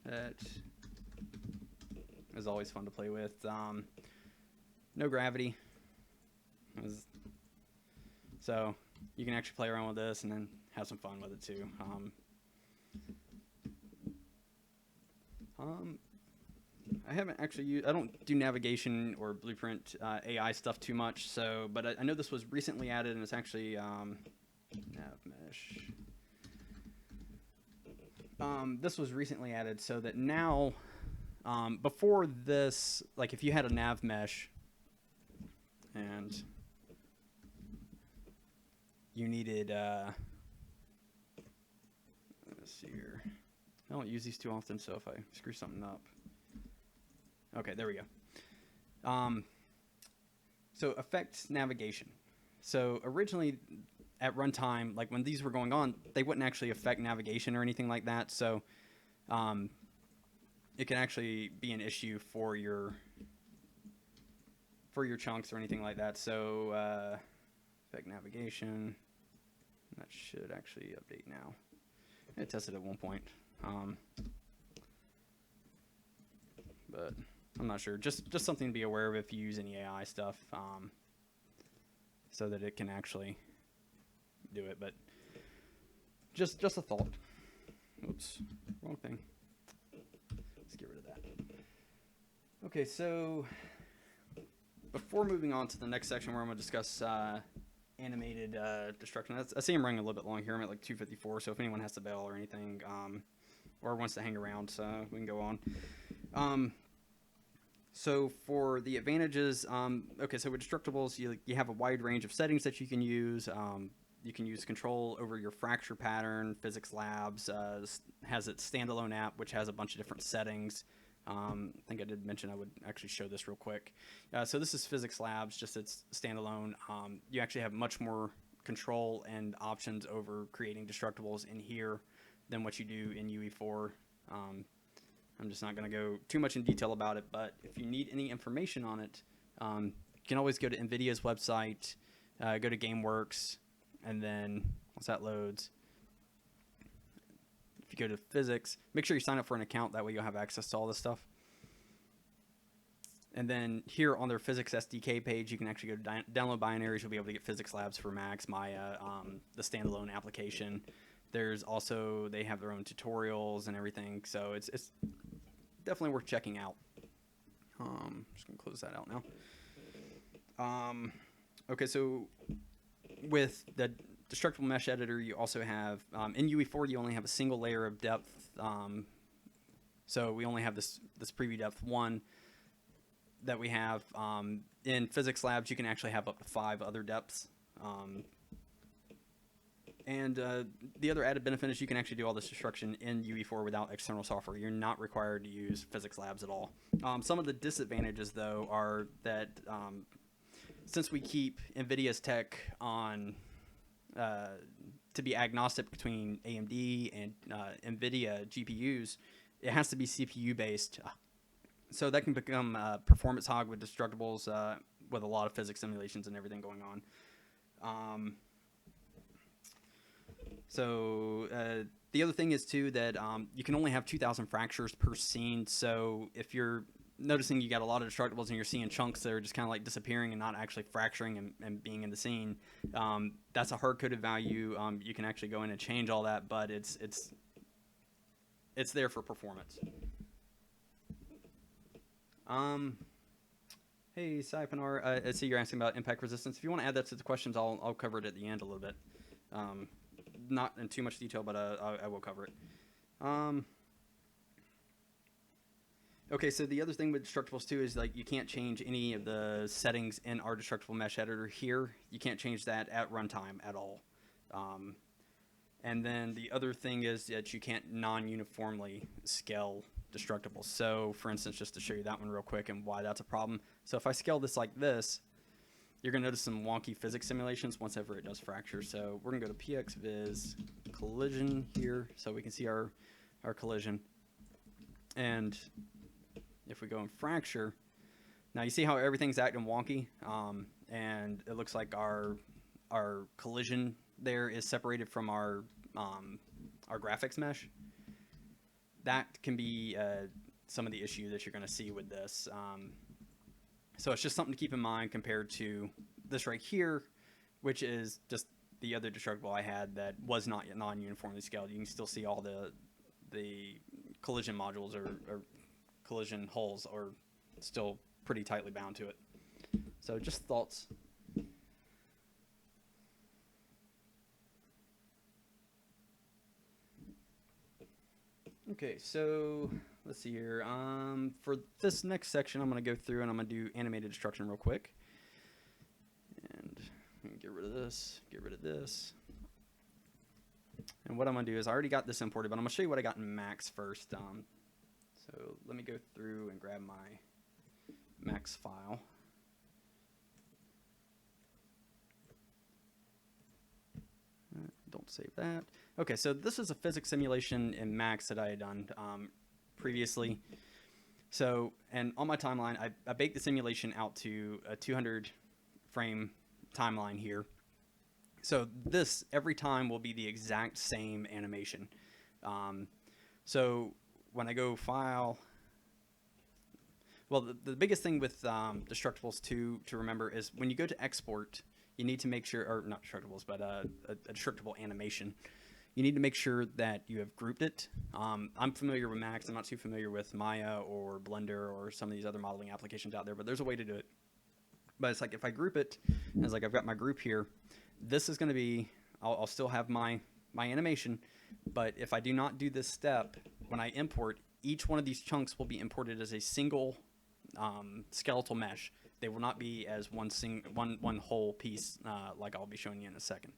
that is always fun to play with, no gravity. So you can actually play around with this and then have some fun with it too. I haven't actually used, I don't do navigation or blueprint AI stuff too much, so, but I know this was recently added, and it's actually nav mesh. This was recently added so that now, before this, like if you had a nav mesh and you needed, let's see here. I don't use these too often, so if I screw something up. Okay, there we go. So affect navigation. So originally at runtime, like when these were going on, they wouldn't actually affect navigation or anything like that. So it can actually be an issue for your chunks or anything like that. So Back navigation. That should actually update now. I tested at one point. But I'm not sure. Just something to be aware of if you use any AI stuff, so that it can actually do it. But just a thought. Oops, wrong thing. Let's get rid of that. Okay, so before moving on to the next section where I'm going to discuss animated destruction, I see I'm running a little bit long here. I'm at like 2:54, so if anyone has to bail or anything, or wants to hang around, we can go on. So for the advantages, okay, so with Destructibles, you have a wide range of settings that you can use. You can use control over your fracture pattern. PhysX Labs has its standalone app, which has a bunch of different settings. I think I did mention I would actually show this real quick. So this is PhysX Labs, just its standalone. You actually have much more control and options over creating Destructibles in here than what you do in UE4. I'm just not going to go too much in detail about it, but if you need any information on it, you can always go to NVIDIA's website, go to GameWorks, and then once that loads, if you go to PhysX, make sure you sign up for an account. That way you'll have access to all this stuff. And then here on their PhysX SDK page, you can actually go to download binaries. You'll be able to get PhysX Labs for Max, Maya, the standalone application. There's also, they have their own tutorials and everything, so it's definitely worth checking out. I'm just going to close that out now. Okay, so with the Destructible Mesh Editor, you also have, in UE4, you only have a single layer of depth. So we only have this preview depth 1 that we have. In PhysX Labs, you can actually have up to 5 other depths. And the other added benefit is you can actually do all this destruction in UE4 without external software. You're not required to use PhysX Labs at all. Some of the disadvantages, though, are that since we keep NVIDIA's tech on to be agnostic between AMD and NVIDIA GPUs, it has to be CPU-based. So that can become a performance hog with Destructibles, with a lot of physics simulations and everything going on. So the other thing is, too, that you can only have 2,000 fractures per scene. So if you're noticing you got a lot of Destructibles and you're seeing chunks that are just kind of like disappearing and not actually fracturing and being in the scene, that's a hard-coded value. You can actually go in and change all that, but it's there for performance. Hey, Saipanar, I see you're asking about impact resistance. If you want to add that to the questions, I'll cover it at the end a little bit. Not in too much detail, but I will cover it. Okay, so the other thing with Destructibles too is like you can't change any of the settings in our Destructible Mesh Editor here. You can't change that at runtime at all. And then the other thing is that you can't non-uniformly scale Destructibles. So for instance, just to show you that one real quick and why that's a problem. So if I scale this like this, you're going to notice some wonky physics simulations once ever it does fracture. So we're going to go to PXViz collision here so we can see our collision. And if we go in fracture, now you see how everything's acting wonky, and it looks like our collision there is separated from our graphics mesh. That can be some of the issue that you're going to see with this. So it's just something to keep in mind compared to this right here, which is just the other Destructible I had that was not yet non-uniformly scaled. You can still see all the collision modules or collision holes are still pretty tightly bound to it. So just thoughts. Okay, so let's see here. For this next section, I'm going to go through and I'm going to do animated destruction real quick. And get rid of this, get rid of this. And what I'm going to do is I already got this imported, but I'm going to show you what I got in Max first. So let me go through and grab my Max file. Don't save that. Okay, so this is a physics simulation in Max that I had done previously. So, and on my timeline, I baked the simulation out to a 200 frame timeline here. So this every time will be the exact same animation. Um, so when I go file, well, the biggest thing with Destructibles to remember is when you go to export, you need to make sure, or not Destructibles, but a Destructible animation. You need to make sure that you have grouped it. I'm familiar with Max. I'm not too familiar with Maya or Blender or some of these other modeling applications out there, but there's a way to do it. But it's like if I group it, and it's like I've got my group here, this is going to be, I'll still have my animation, but if I do not do this step, when I import, each one of these chunks will be imported as a single skeletal mesh. They will not be as one whole piece like I'll be showing you in a second.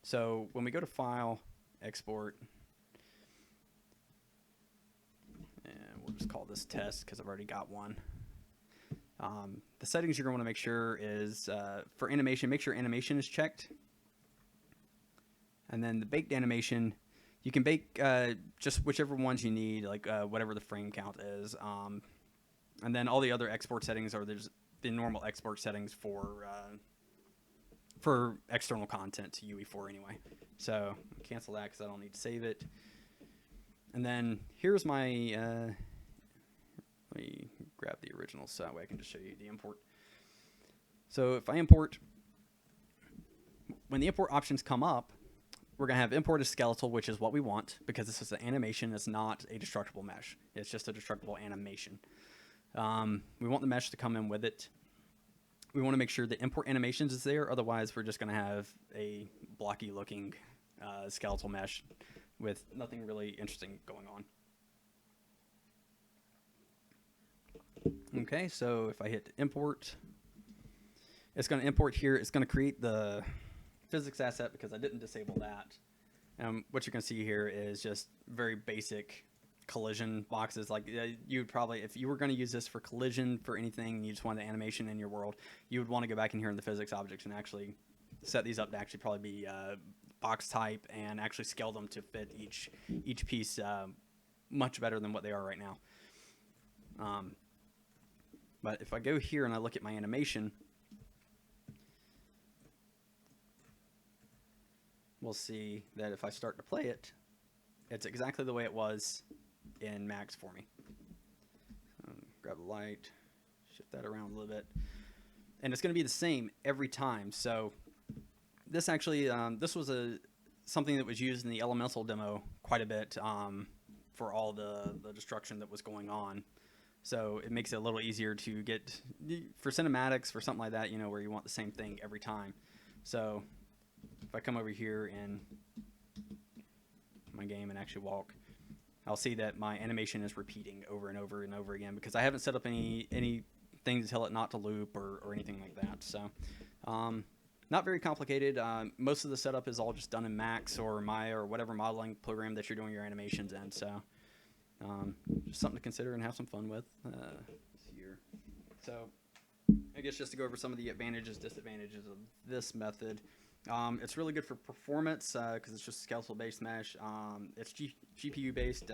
So when we go to File, Export, and we'll just call this Test because I've already got one. The settings you're going to want to make sure is for animation, make sure animation is checked. And then the baked animation, you can bake just whichever ones you need, like whatever the frame count is. And then all the other export settings are there's the normal export settings for external content to UE4 anyway. So cancel that because I don't need to save it. And then here's my, let me grab the original so that way I can just show you the import. So if I import, when the import options come up, we're going to have import as skeletal, which is what we want because this is an animation. It's not a destructible mesh. It's just a destructible animation. We want the mesh to come in with it. We want to make sure that import animations is there. Otherwise, we're just going to have a blocky looking skeletal mesh with nothing really interesting going on. Okay, so if I hit import, it's going to import here. It's going to create the physics asset because I didn't disable that. And what you're going to see here is just very basic collision boxes. Like you would probably, if you were going to use this for collision for anything, you just wanted animation in your world, you would want to go back in here in the physics objects and actually set these up to actually probably be box type and actually scale them to fit each piece much better than what they are right now. But if I go here and I look at my animation, we'll see that if I start to play it, it's exactly the way it was in Max for me. Grab the light, shift that around a little bit, and it's going to be the same every time. So this actually, this was something that was used in the Elemental demo quite a bit for all the destruction that was going on. So it makes it a little easier to get for cinematics, for something like that, you know, where you want the same thing every time. So if I come over here in my game and actually walk, I'll see that my animation is repeating over and over and over again because I haven't set up anything to tell it not to loop or anything like that. So not very complicated. Most of the setup is all just done in Max or Maya or whatever modeling program that you're doing your animations in. So just something to consider and have some fun with here. So I guess just to go over some of the advantages, disadvantages of this method. It's really good for performance because it's just skeletal-based mesh. It's GPU-based.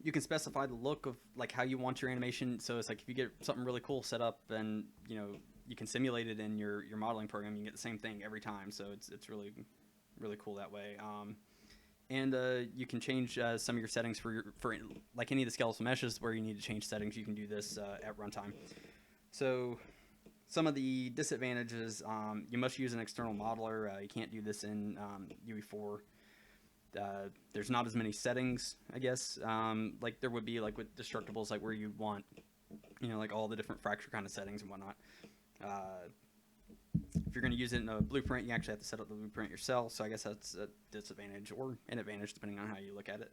You can specify the look of like how you want your animation. So it's like if you get something really cool set up, and you know you can simulate it in your modeling program, you can get the same thing every time. So it's really cool that way. And you can change some of your settings for like any of the skeletal meshes where you need to change settings. You can do this at runtime. So some of the disadvantages, you must use an external modeler. You can't do this in UE4. There's not as many settings, I guess, like there would be like with Destructibles, like where you want, you know, like all the different fracture kind of settings and whatnot. If you're going to use it in a blueprint, you actually have to set up the blueprint yourself. So I guess that's a disadvantage or an advantage depending on how you look at it.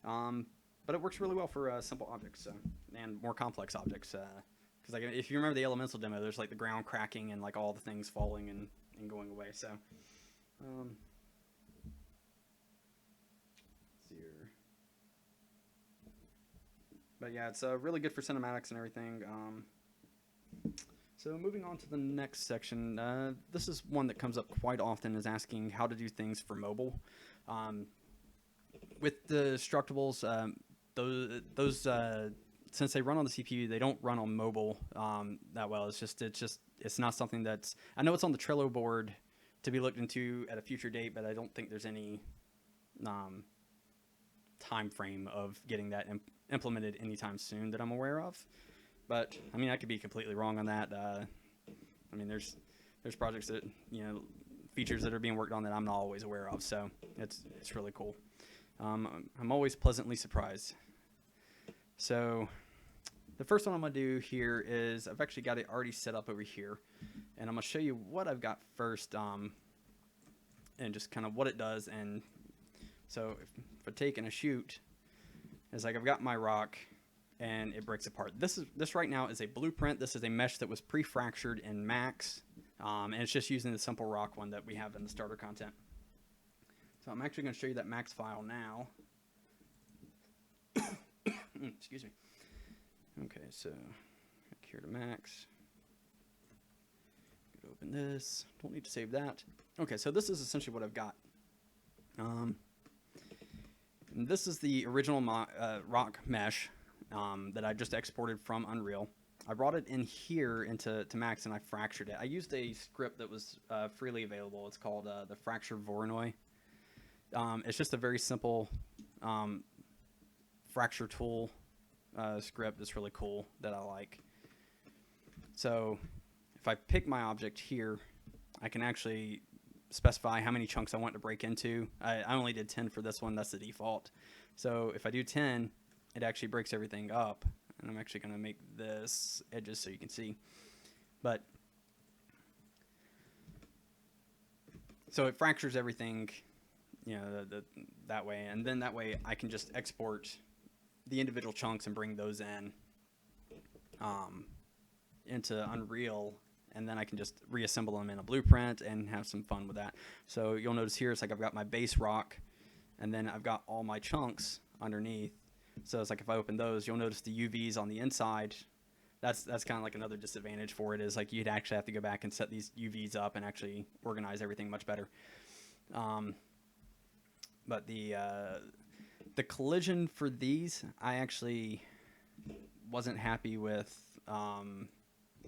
But it works really well for simple objects and more complex objects. Because like if you remember the Elemental demo, there's like the ground cracking and like all the things falling and going away. So let's see here. But yeah, it's really good for cinematics and everything. So moving on to the next section, this is one that comes up quite often, is asking how to do things for mobile. With the Destructibles, those since they run on the CPU, they don't run on mobile that well. It's just it's not something that's, I know it's on the Trello board to be looked into at a future date, but I don't think there's any time frame of getting that implemented anytime soon that I'm aware of. But I mean, I could be completely wrong on that. I mean, there's projects that, you know, features that are being worked on that I'm not always aware of, so it's really cool. I'm always pleasantly surprised. So the first one I'm going to do here is I've actually got it already set up over here, and I'm going to show you what I've got first, and just kind of what it does. And so if I take and I shoot, it's like I've got my rock and it breaks apart. This right now is a blueprint. This is a mesh that was pre-fractured in Max, and it's just using the simple rock one that we have in the starter content. So I'm actually going to show you that Max file now. Excuse me. Okay, so here to Max. Open this. Don't need to save that. Okay, so this is essentially what I've got. And this is the original rock mesh that I just exported from Unreal. I brought it in here into Max, and I fractured it. I used a script that was freely available. It's called the Fracture Voronoi. It's just a very simple fracture tool script that's really cool that I like. So if I pick my object here, I can actually specify how many chunks I want to break into. I only did 10 for this one. That's the default. So if I do 10, it actually breaks everything up. And I'm actually going to make this edges so you can see. But so it fractures everything, you know, that way. And then that way I can just export the individual chunks and bring those in into Unreal, and then I can just reassemble them in a blueprint and have some fun with that. So you'll notice here it's like I've got my base rock, and then I've got all my chunks underneath. So it's like if I open those, you'll notice the UVs on the inside. That's kind of like another disadvantage for it, is like you'd actually have to go back and set these UVs up and actually organize everything much better. But the collision for these, I actually wasn't happy with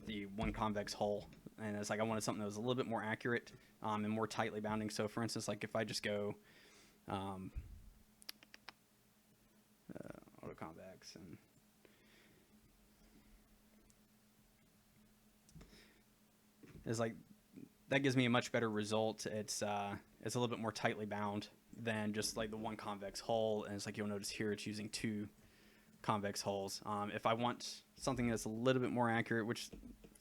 the one convex hull, and it's like I wanted something that was a little bit more accurate and more tightly bounding. So for instance, like if I just go auto convex, and it's like that gives me a much better result. It's a little bit more tightly bound than just like the one convex hull, and it's like you'll notice here it's using 2 convex hulls. If I want something that's a little bit more accurate, which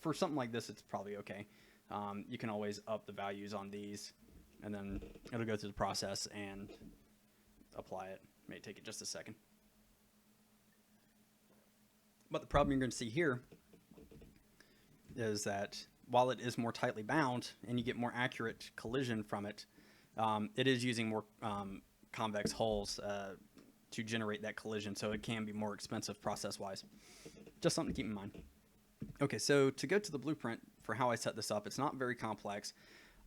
for something like this it's probably okay, you can always up the values on these, and then it'll go through the process and apply it. It may take it just a second. But the problem you're going to see here is that while it is more tightly bound and you get more accurate collision from it, it is using more convex hulls to generate that collision, so it can be more expensive process-wise. Just something to keep in mind. Okay, so to go to the blueprint for how I set this up, it's not very complex.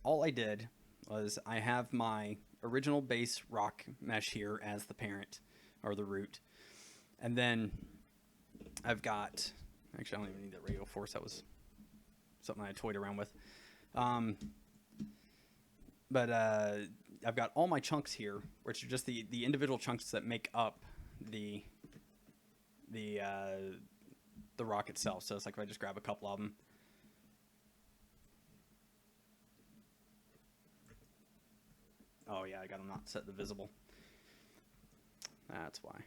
All I did was I have my original base rock mesh here as the parent, or the root, and then I've got, actually I don't even need that radial force, that was something I toyed around with. But I've got all my chunks here, which are just the individual chunks that make up the rock itself. So it's like if I just grab a couple of them. Oh yeah, I got them not set to visible. That's why.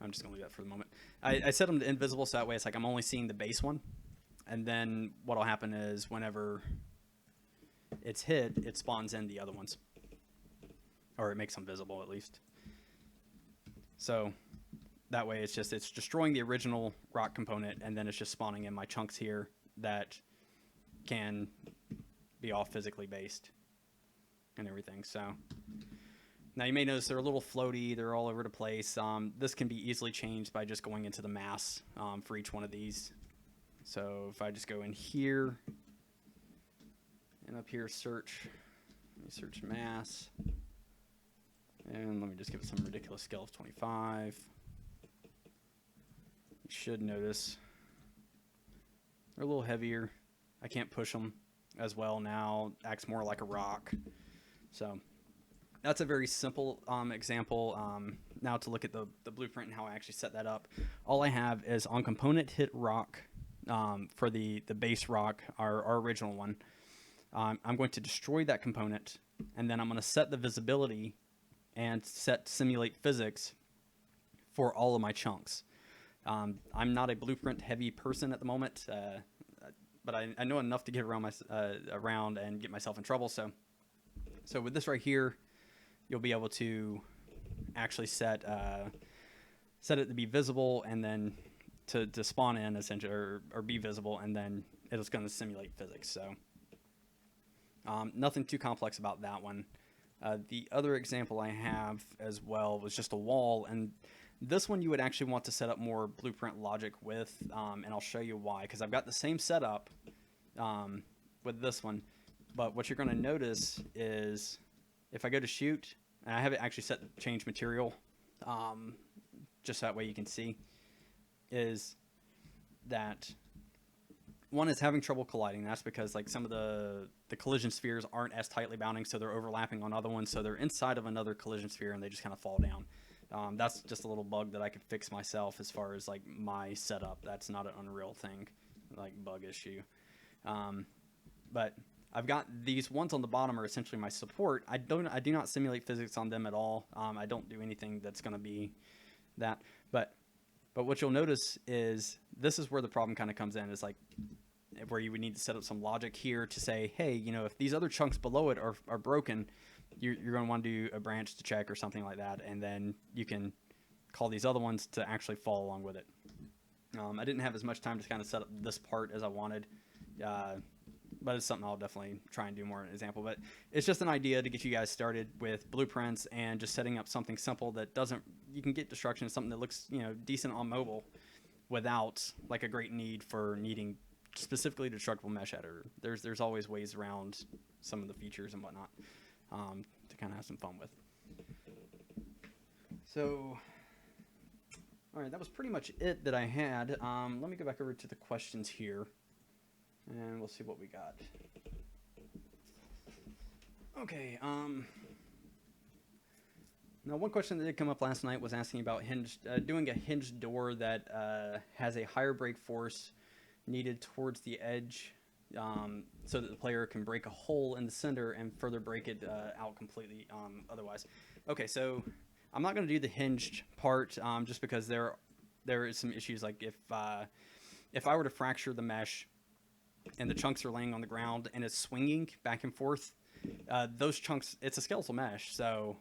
I'm just gonna leave that for the moment. I set them to invisible, so that way it's like I'm only seeing the base one, and then what'll happen is whenever it's hit, it spawns in the other ones, or it makes them visible at least. So that way it's destroying the original rock component, and then it's just spawning in my chunks here that can be all physically based and everything. So now you may notice they're a little floaty, they're all over the place. This can be easily changed by just going into the mass for each one of these. So if I just go in here and up here search, let me search mass, and let me just give it some ridiculous scale of 25. You should notice They're a little heavier. I can't push them as well now. Acts more like a rock. So that's a very simple example. Now to look at the blueprint and how I actually set that up. All I have is on component hit rock for the base rock, our original one. I'm going to destroy that component, and then I'm going to set the visibility and set simulate physics for all of my chunks. I'm not a blueprint heavy person at the moment, but I know enough to get around and get myself in trouble. So with this right here, you'll be able to actually set it to be visible, and then to spawn in essentially, or be visible, and then it's going to simulate physics. So nothing too complex about that one. The other example I have as well was just a wall, and this one you would actually want to set up more blueprint logic with, and I'll show you why, because I've got the same setup with this one, but what you're going to notice is if I go to shoot, and I have it actually set to change material, just that way you can see, is that one is having trouble colliding. That's because like some of the collision spheres aren't as tightly bounding, so they're overlapping on other ones, so they're inside of another collision sphere and they just kind of fall down. That's just a little bug that I could fix myself as far as like my setup. That's not an Unreal thing, like bug issue. But I've got these ones on the bottom are essentially my support. I do not simulate physics on them at all. I don't do anything that's going to be that. But what you'll notice is this is where the problem kind of comes in. Is like where you would need to set up some logic here to say, hey, you know, if these other chunks below it are broken, you're going to want to do a branch to check or something like that, and then you can call these other ones to actually follow along with it. I didn't have as much time to kind of set up this part as I wanted, but it's something I'll definitely try and do more in an example. But it's just an idea to get you guys started with blueprints and just setting up something simple that doesn't, you can get destruction, something that looks, you know, decent on mobile without like a great need for needing specifically destructible mesh editor. There's always ways around some of the features and whatnot to kind of have some fun with. So, all right, that was pretty much it that I had. Let me go back over to the questions here, and we'll see what we got. Okay. Now, one question that did come up last night was asking about doing a hinged door that has a higher break force needed towards the edge, so that the player can break a hole in the center and further break it out completely otherwise. Okay, so I'm not going to do the hinged part just because there is some issues. Like if I were to fracture the mesh and the chunks are laying on the ground and it's swinging back and forth, those chunks, it's a skeletal mesh, so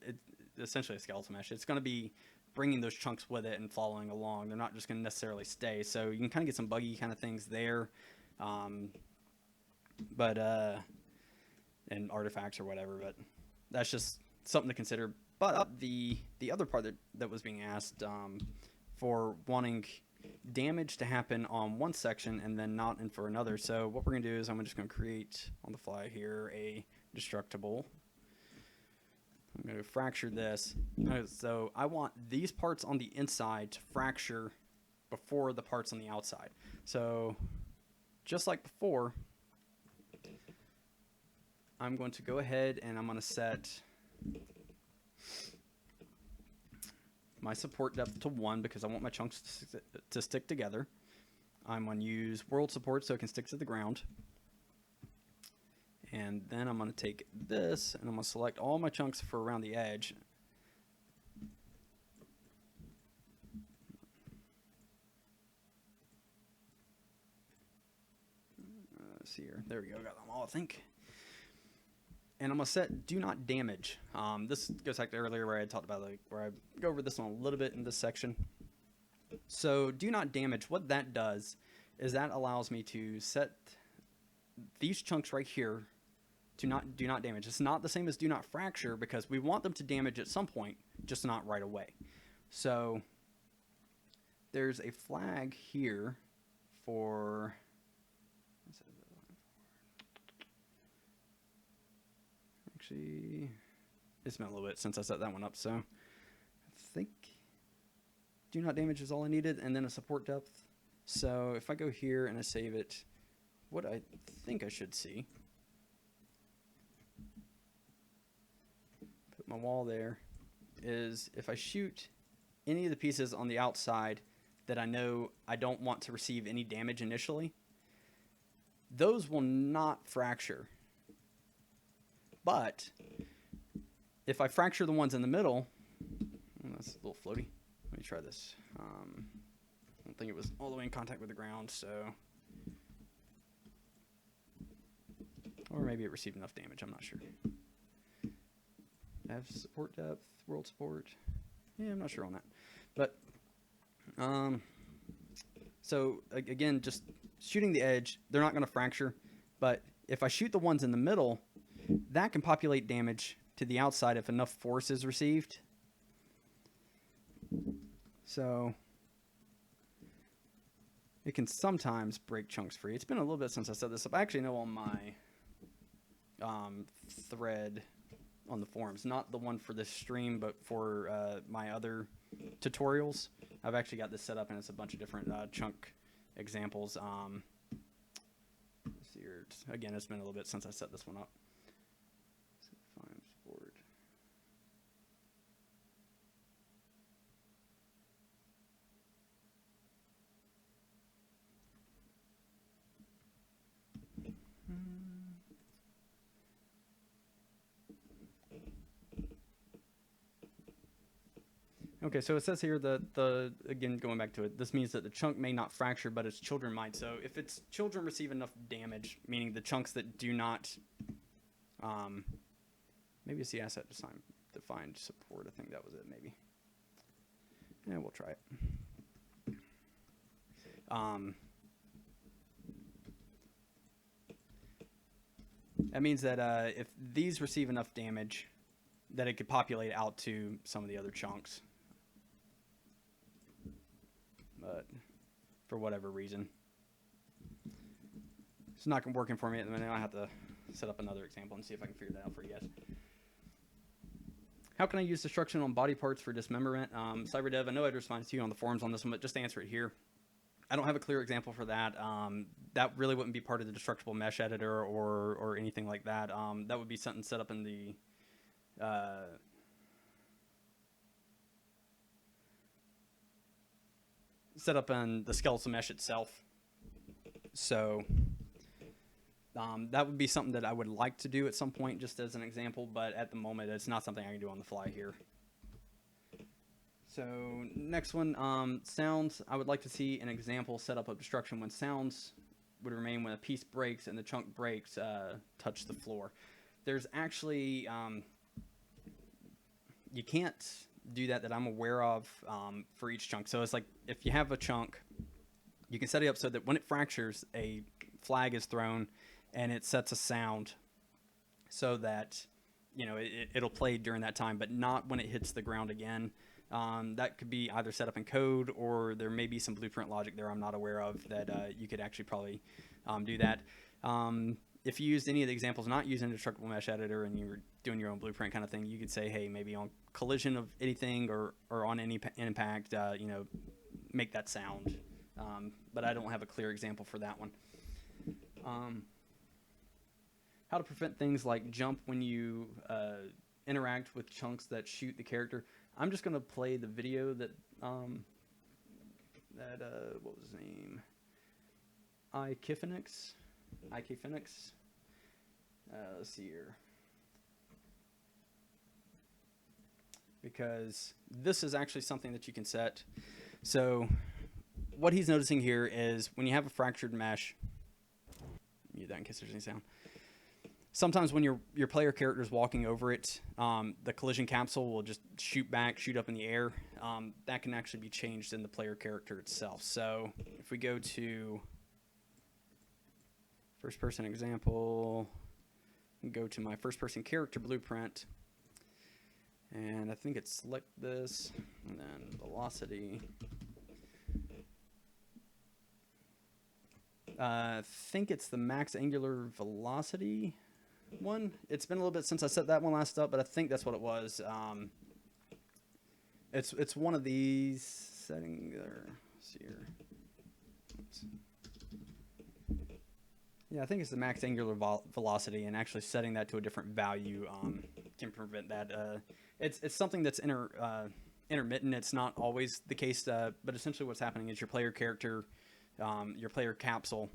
it's essentially a skeletal mesh. It's going to be bringing those chunks with it and following along. They're not just going to necessarily stay, so you can kind of get some buggy kind of things there, and artifacts or whatever, but that's just something to consider. But the other part that was being asked for wanting damage to happen on one section and then not in for another. So what we're going to do is I'm just going to create on the fly here a destructible. I'm going to fracture this. So I want these parts on the inside to fracture before the parts on the outside. So just like before, I'm going to go ahead and I'm going to set my support depth to 1 because I want my chunks to stick together. I'm going to use world support so it can stick to the ground. And then I'm going to take this and I'm going to select all my chunks for around the edge. Let's see here. There we go. Got them all, I think. And I'm going to set do not damage. This goes back to earlier where I had talked about where I go over this one a little bit in this section. So do not damage, what that does is that allows me to set these chunks right here to do not damage. It's not the same as do not fracture because we want them to damage at some point, just not right away. So there's a flag here for actually it's been a little bit since I set that one up, so I think do not damage is all I needed, and then a support depth So if I go here and I save it, what I think I should see, put my wall there, is if I shoot any of the pieces on the outside that I know I don't want to receive any damage initially, those will not fracture. But if I fracture the ones in the middle, that's a little floaty. Let me try this. I don't think it was all the way in contact with the ground, so. Or maybe it received enough damage, I'm not sure. I have support depth, world support. Yeah, I'm not sure on that. But, so again, just shooting the edge, they're not going to fracture. But if I shoot the ones in the middle, that can populate damage to the outside if enough force is received. So it can sometimes break chunks free. It's been a little bit since I set this up. I actually know on my thread on the forums, not the one for this stream, but for my other tutorials, I've actually got this set up, and it's a bunch of different chunk examples. Let's see here. Again, it's been a little bit since I set this one up. Find support. Okay, so it says here that again, going back to it, this means that the chunk may not fracture, but its children might. So if its children receive enough damage, meaning the chunks that do not, maybe it's the asset defined support. I think that was it, maybe. Yeah, we'll try it. That means that if these receive enough damage, that it could populate out to some of the other chunks. But for whatever reason, it's not working for me at the minute. I have to set up another example and see if I can figure that out for you guys. How can I use destruction on body parts for dismemberment? CyberDev, I know I'd respond to you on the forums on this one, but just to answer it here, I don't have a clear example for that. That really wouldn't be part of the destructible mesh editor or anything like that. That would be something set up in the skeletal mesh itself. So that would be something that I would like to do at some point, just as an example, but at the moment it's not something I can do on the fly here. So next one, sounds. I would like to see an example set up of destruction when sounds would remain when a piece breaks and the chunk breaks touch the floor. There's actually, you can't do that I'm aware of for each chunk. So it's like if you have a chunk, you can set it up so that when it fractures, a flag is thrown and it sets a sound so that, you know, it'll play during that time, but not when it hits the ground again. That could be either set up in code, or there may be some blueprint logic there I'm not aware of that you could actually probably do that. If you used any of the examples not using a destructible mesh editor and you were doing your own blueprint kind of thing, you could say, hey, maybe on collision of anything or on any impact, you know, make that sound. But I don't have a clear example for that one. How to prevent things like jump when you interact with chunks that shoot the character. I'm just going to play the video that, what was his name? IKPhynix. Let's see here. Because this is actually something that you can set. So what he's noticing here is when you have a fractured mesh, mute that in case there's any sound. Sometimes when your player character is walking over it, the collision capsule will just shoot up in the air. That can actually be changed in the player character itself. So if we go to first person example, and go to my first person character blueprint, and I think it's select this, and then velocity. I think it's the max angular velocity one. It's been a little bit since I set that one last up, but I think that's what it was. It's one of these settings there. Let's see here. Yeah, I think it's the max angular velocity, and actually setting that to a different value can prevent that. It's something that's intermittent. It's not always the case, but essentially what's happening is your player character, your player capsule,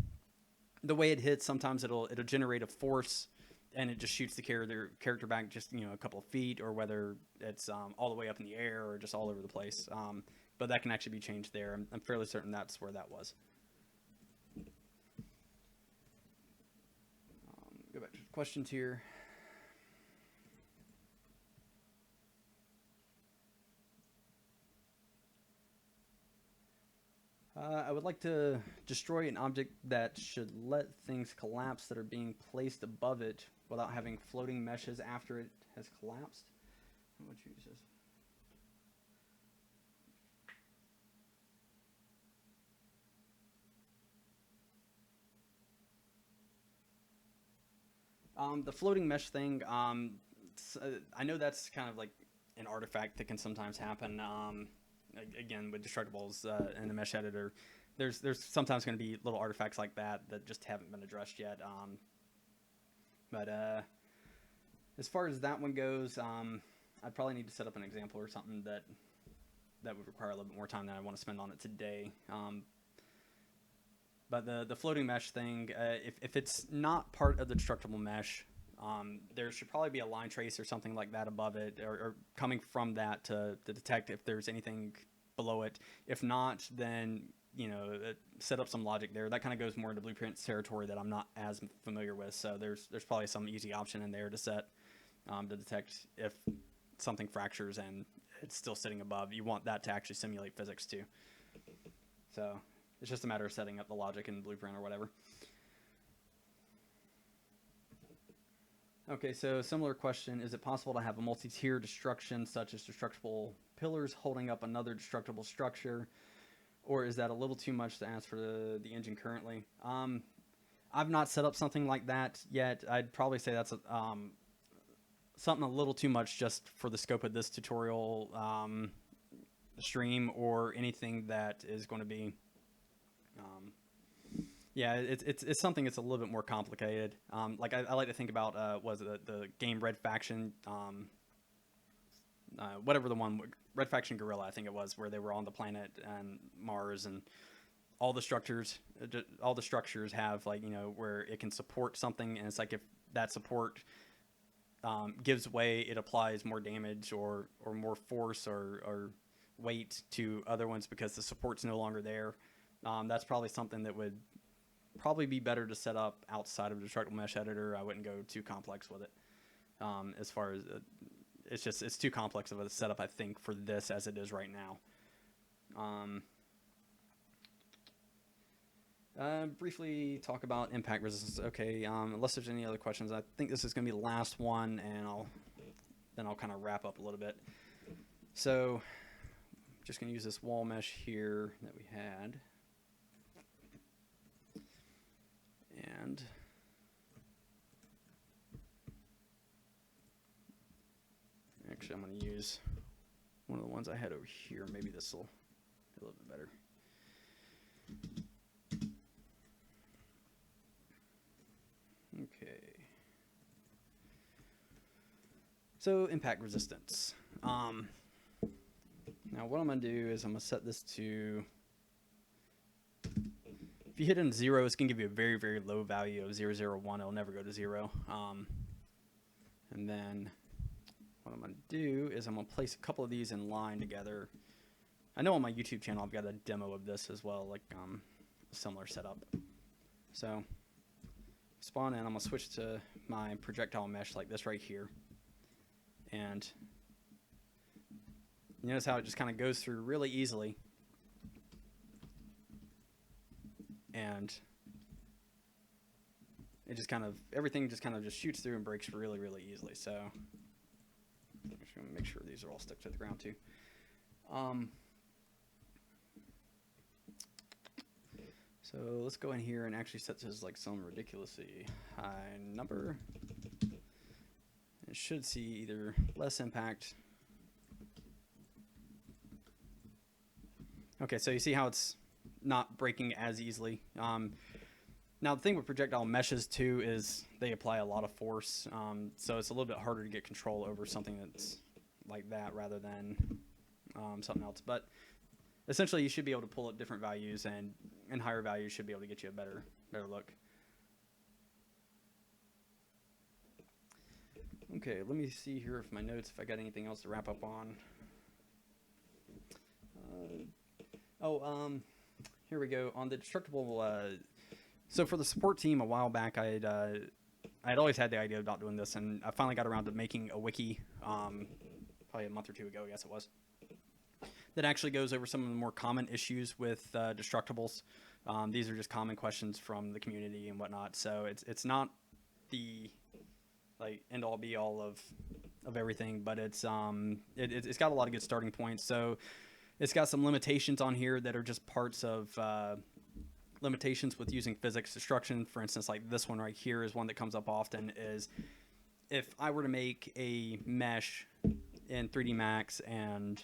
the way it hits, sometimes it'll generate a force, and it just shoots the character back just a couple of feet, or whether it's all the way up in the air or just all over the place. But that can actually be changed there. I'm fairly certain that's where that was. Go back to the questions here. I would like to destroy an object that should let things collapse that are being placed above it without having floating meshes after it has collapsed. How would you use this? The floating mesh thing, I know that's kind of like an artifact that can sometimes happen. Again, with Destructibles and the mesh editor, there's sometimes going to be little artifacts like that just haven't been addressed yet. But as far as that one goes, I'd probably need to set up an example or something that would require a little bit more time than I want to spend on it today. But the floating mesh thing, if it's not part of the destructible mesh, there should probably be a line trace or something like that above it, or coming from that to detect if there's anything below it. If not, then set up some logic there. That kind of goes more into blueprints territory that I'm not as familiar with. So there's probably some easy option in there to set to detect if something fractures and it's still sitting above. You want that to actually simulate physics too. So it's just a matter of setting up the logic in blueprint or whatever. Okay, so similar question. Is it possible to have a multi-tier destruction, such as destructible pillars holding up another destructible structure? Or is that a little too much to ask for the engine currently? I've not set up something like that yet. I'd probably say that's something a little too much just for the scope of this tutorial stream, or anything that is going to be... yeah, it's something that's a little bit more complicated. Like I like to think about was it the game Red Faction, whatever the one, Red Faction Guerrilla, I think it was, where they were on the planet and Mars, and all the structures have where it can support something, and it's like if that support gives way, it applies more damage or more force or weight to other ones because the support's no longer there. That's probably something that would probably be better to set up outside of the Destructible Mesh Editor. I wouldn't go too complex with it. As far as it's too complex of a setup, I think, for this as it is right now. Briefly talk about impact resistance. Okay, unless there's any other questions, I think this is going to be the last one, and I'll kind of wrap up a little bit. So, just going to use this wall mesh here that we had. And actually, I'm going to use one of the ones I had over here. Maybe this will be a little bit better. Okay. So, impact resistance. Now, what I'm going to do is I'm going to set this to... If you hit in 0, it's going to give you a very, very low value of 0, 0, 1. It'll never go to 0. And then what I'm going to do is I'm going to place a couple of these in line together. I know on my YouTube channel I've got a demo of this as well, like a similar setup. So spawn in, I'm going to switch to my projectile mesh like this right here. And you notice how it just kind of goes through really easily. And it just kind of, everything just kind of just shoots through and breaks really, really easily. So I'm just going to make sure these are all stuck to the ground too. So let's go in here and actually set this like some ridiculously high number. It should see either less impact. Okay, so you see how it's not breaking as easily. Now, the thing with projectile meshes, too, is they apply a lot of force. So it's a little bit harder to get control over something that's like that rather than something else. But essentially, you should be able to pull up different values, and higher values should be able to get you a better look. Okay, let me see here if my notes, if I got anything else to wrap up on. Here we go. On the destructible, so for the support team a while back, I'd always had the idea about doing this, and I finally got around to making a wiki, probably a month or two ago, I guess it was, that actually goes over some of the more common issues with Destructibles. These are just common questions from the community and whatnot, so it's not the like end all be all of everything, but it's got a lot of good starting points. So it's got some limitations on here that are just parts of limitations with using PhysX Destruction. For instance, like this one right here is one that comes up often, is if I were to make a mesh in 3D Max and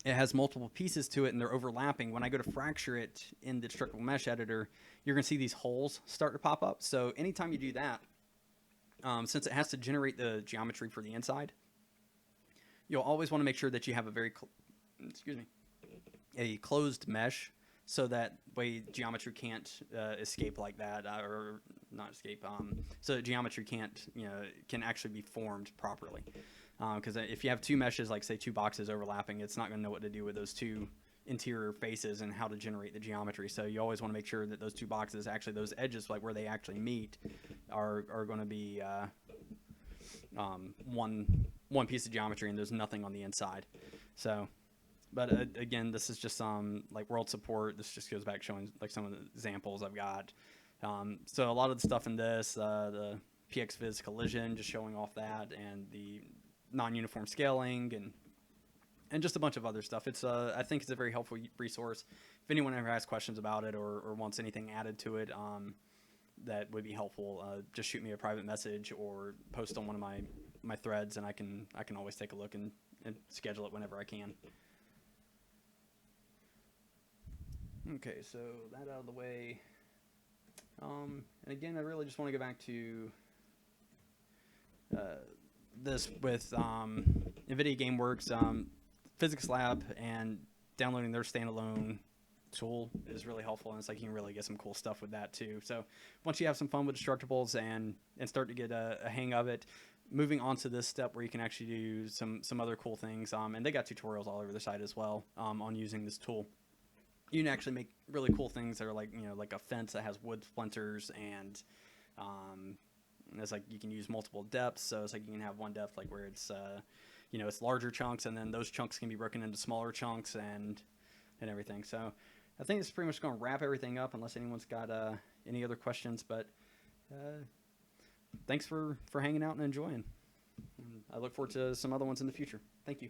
it has multiple pieces to it and they're overlapping, when I go to fracture it in the Destructible Mesh Editor, you're going to see these holes start to pop up. So anytime you do that, since it has to generate the geometry for the inside, you'll always want to make sure that you have a very a closed mesh, so that way geometry can't escape like that, or not escape, so geometry can't, can actually be formed properly. Because if you have two meshes, like say two boxes overlapping, it's not going to know what to do with those two interior faces and how to generate the geometry. So you always want to make sure that those two boxes, actually those edges, like where they actually meet, are going to be one piece of geometry, and there's nothing on the inside. So, but again, this is just like world support. This just goes back showing like some of the examples I've got. So a lot of the stuff in this, the PXViz collision, just showing off that, and the non-uniform scaling, and just a bunch of other stuff. It's I think it's a very helpful resource. If anyone ever has questions about it or wants anything added to it, that would be helpful, just shoot me a private message or post on one of my threads, and I can always take a look and schedule it whenever I can. Okay, so that out of the way. And again, I really just want to go back to this with NVIDIA GameWorks, Physics Lab, and downloading their standalone tool is really helpful, and it's like you can really get some cool stuff with that too. So once you have some fun with Destructibles and start to get a hang of it, moving on to this step where you can actually do some other cool things, and they got tutorials all over their site as well, on using this tool. You can actually make really cool things that are like, like a fence that has wood splinters, and it's like you can use multiple depths. So it's like you can have one depth like where it's it's larger chunks, and then those chunks can be broken into smaller chunks and everything. So I think it's pretty much going to wrap everything up, unless anyone's got any other questions. But thanks for hanging out and enjoying. I look forward to some other ones in the future. Thank you.